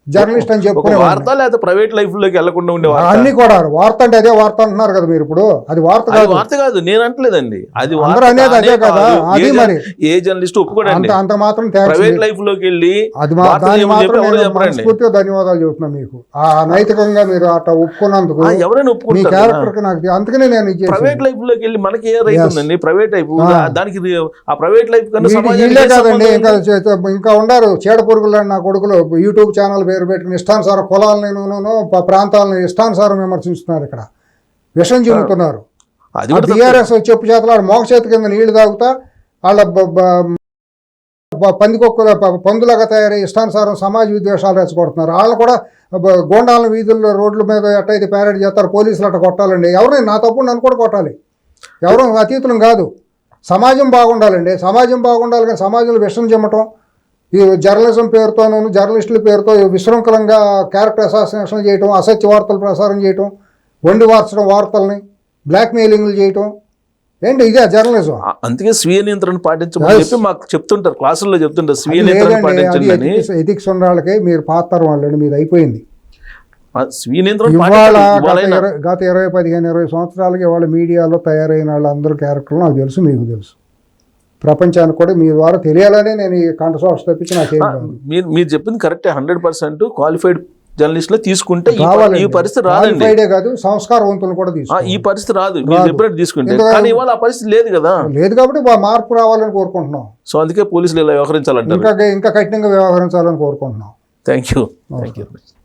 Speaker 2: జర్నలిస్ట్ అని చెప్పుకునే
Speaker 1: వార్త లేదా ప్రైవేట్ లైఫ్ లోకి వెళ్లకుండా ఉండే
Speaker 2: అన్ని కూడా వార్త అంటే అదే వార్త అంటున్నారు కదా మీరు. ఇప్పుడు అది వార్త కాదు,
Speaker 1: వార్త కాదు, నేను అంటలేదండి. అది
Speaker 2: అందరూ అనేది అదే కదా. అది మరి
Speaker 1: ఏ జర్నలిస్ట్ ఒప్పుకోండి
Speaker 2: అంత మాత్రం
Speaker 1: ప్రైవేట్ లైఫ్ లోకి వెళ్ళి
Speaker 2: అది దాని మాత్రం మనస్ఫూర్తిగా ధన్యవాదాలు చెబుతున్నా మీకు. ఆ నైతికంగా మీరు అట్లా ఒప్పుకున్నందుకు
Speaker 1: ఎవరైనా
Speaker 2: మీ
Speaker 1: ఒప్పుకుంటారు.
Speaker 2: క్యారెక్టర్ కి నాకు అందుకనే నేను
Speaker 1: ప్రైవేట్ లైఫ్ లోకి వెళ్ళి మనకి ఏ రైట్ ఉందండి? ప్రైవేట్ లైఫ్ దానికి ఆ ప్రైవేట్ లైఫ్ కన్నా
Speaker 2: ఇల్లే కాదండి. ఇంకా ఉండారు చీడ పురుగులు నా కొడుకులు యూట్యూబ్ ఛానల్ పేరు పెట్టుకుని ఇష్టానుసారం కులాలను ప్రాంతాలను ఇష్టానుసారం విమర్శిస్తున్నారు. ఇక్కడ విషం చిమ్ముతున్నారు. టీఆర్ఎస్ చెప్పు చేతలు మోగ చేతి కింద నీళ్లు తాగుతా వాళ్ళ పందికొక్కుల పందులాగా తయారై ఇష్టానుసారం సమాజ విద్వేషాలు రెచ్చగొడుతున్నారు. వాళ్ళు కూడా గోండాలను వీధుల్లో రోడ్ల మీద ఎట్టయితే ప్యారెడ్ చేస్తారు పోలీసులు అట్ట కొట్టాలండి. ఎవరైనా నా తప్పుడు నన్ను కూడా కొట్టాలి, ఎవరో అతీతులం కాదు. సమాజం బాగుండాలండి, సమాజం బాగుండాలి. కానీ సమాజంలో విషం చిమ్మటం ఈ జర్నలిజం పేరుతోనూ జర్నలిస్టుల పేరుతో విశృంఖలంగా క్యారెక్టర్ అసాసినేషన్ చేయటం, అసత్య వార్తలు ప్రసారం చేయటం, వండి వార్చడం, వార్తల్ని బ్లాక్మెయిలింగ్లు చేయటం ఏంటి? ఇదే జర్నలిజం.
Speaker 1: అందుకే స్వీయ నియంత్రణ పాటించమని చెప్పి మాకు చెప్తుంటారు, క్లాసుల్లో చెప్తుంటారు స్వీయ నియంత్రణ పాటించండి.
Speaker 2: ఎథిక్స్ ఉన్న వాళ్ళకి మీరు పాతారు వాళ్ళండి, మీది అయిపోయింది.
Speaker 1: స్వీయ నియంత్రణ
Speaker 2: గత 20, 15, 20 సంవత్సరాలకి వాళ్ళ మీడియాలో తయారైన వాళ్ళందరూ క్యారెక్టర్లు నాకు తెలుసు, మీకు తెలుసు. ప్రపంచానికి కూడా మీ ద్వారా తెలియాలని నేను ఈ కంఠశోష తప్పించి నాకేం
Speaker 1: మీరు చెప్పింది కరెక్టే. 100% క్వాలిఫైడ్ జర్నలిస్టులు తీసుకుంటే ఈ పరిస్థితి రాదండి.
Speaker 2: కాదు సంస్కారవంతులు కూడా తీసుకుంటారు.
Speaker 1: ఈ పరిస్థితి రాదు, మీరు చెప్పినట్టు తీసుకుంటే. కానీ ఇవాళ ఆ పరిస్థితి లేదు కదా.
Speaker 2: లేదు కాబట్టి మార్పు రావాలని కోరుకుంటున్నాం.
Speaker 1: సో అందుకే పోలీసులు ఇలా వ్యవహరించాలంటారు,
Speaker 2: ఇంకా కఠినంగా వ్యవహరించాలని కోరుకుంటున్నాం.
Speaker 1: Thank you.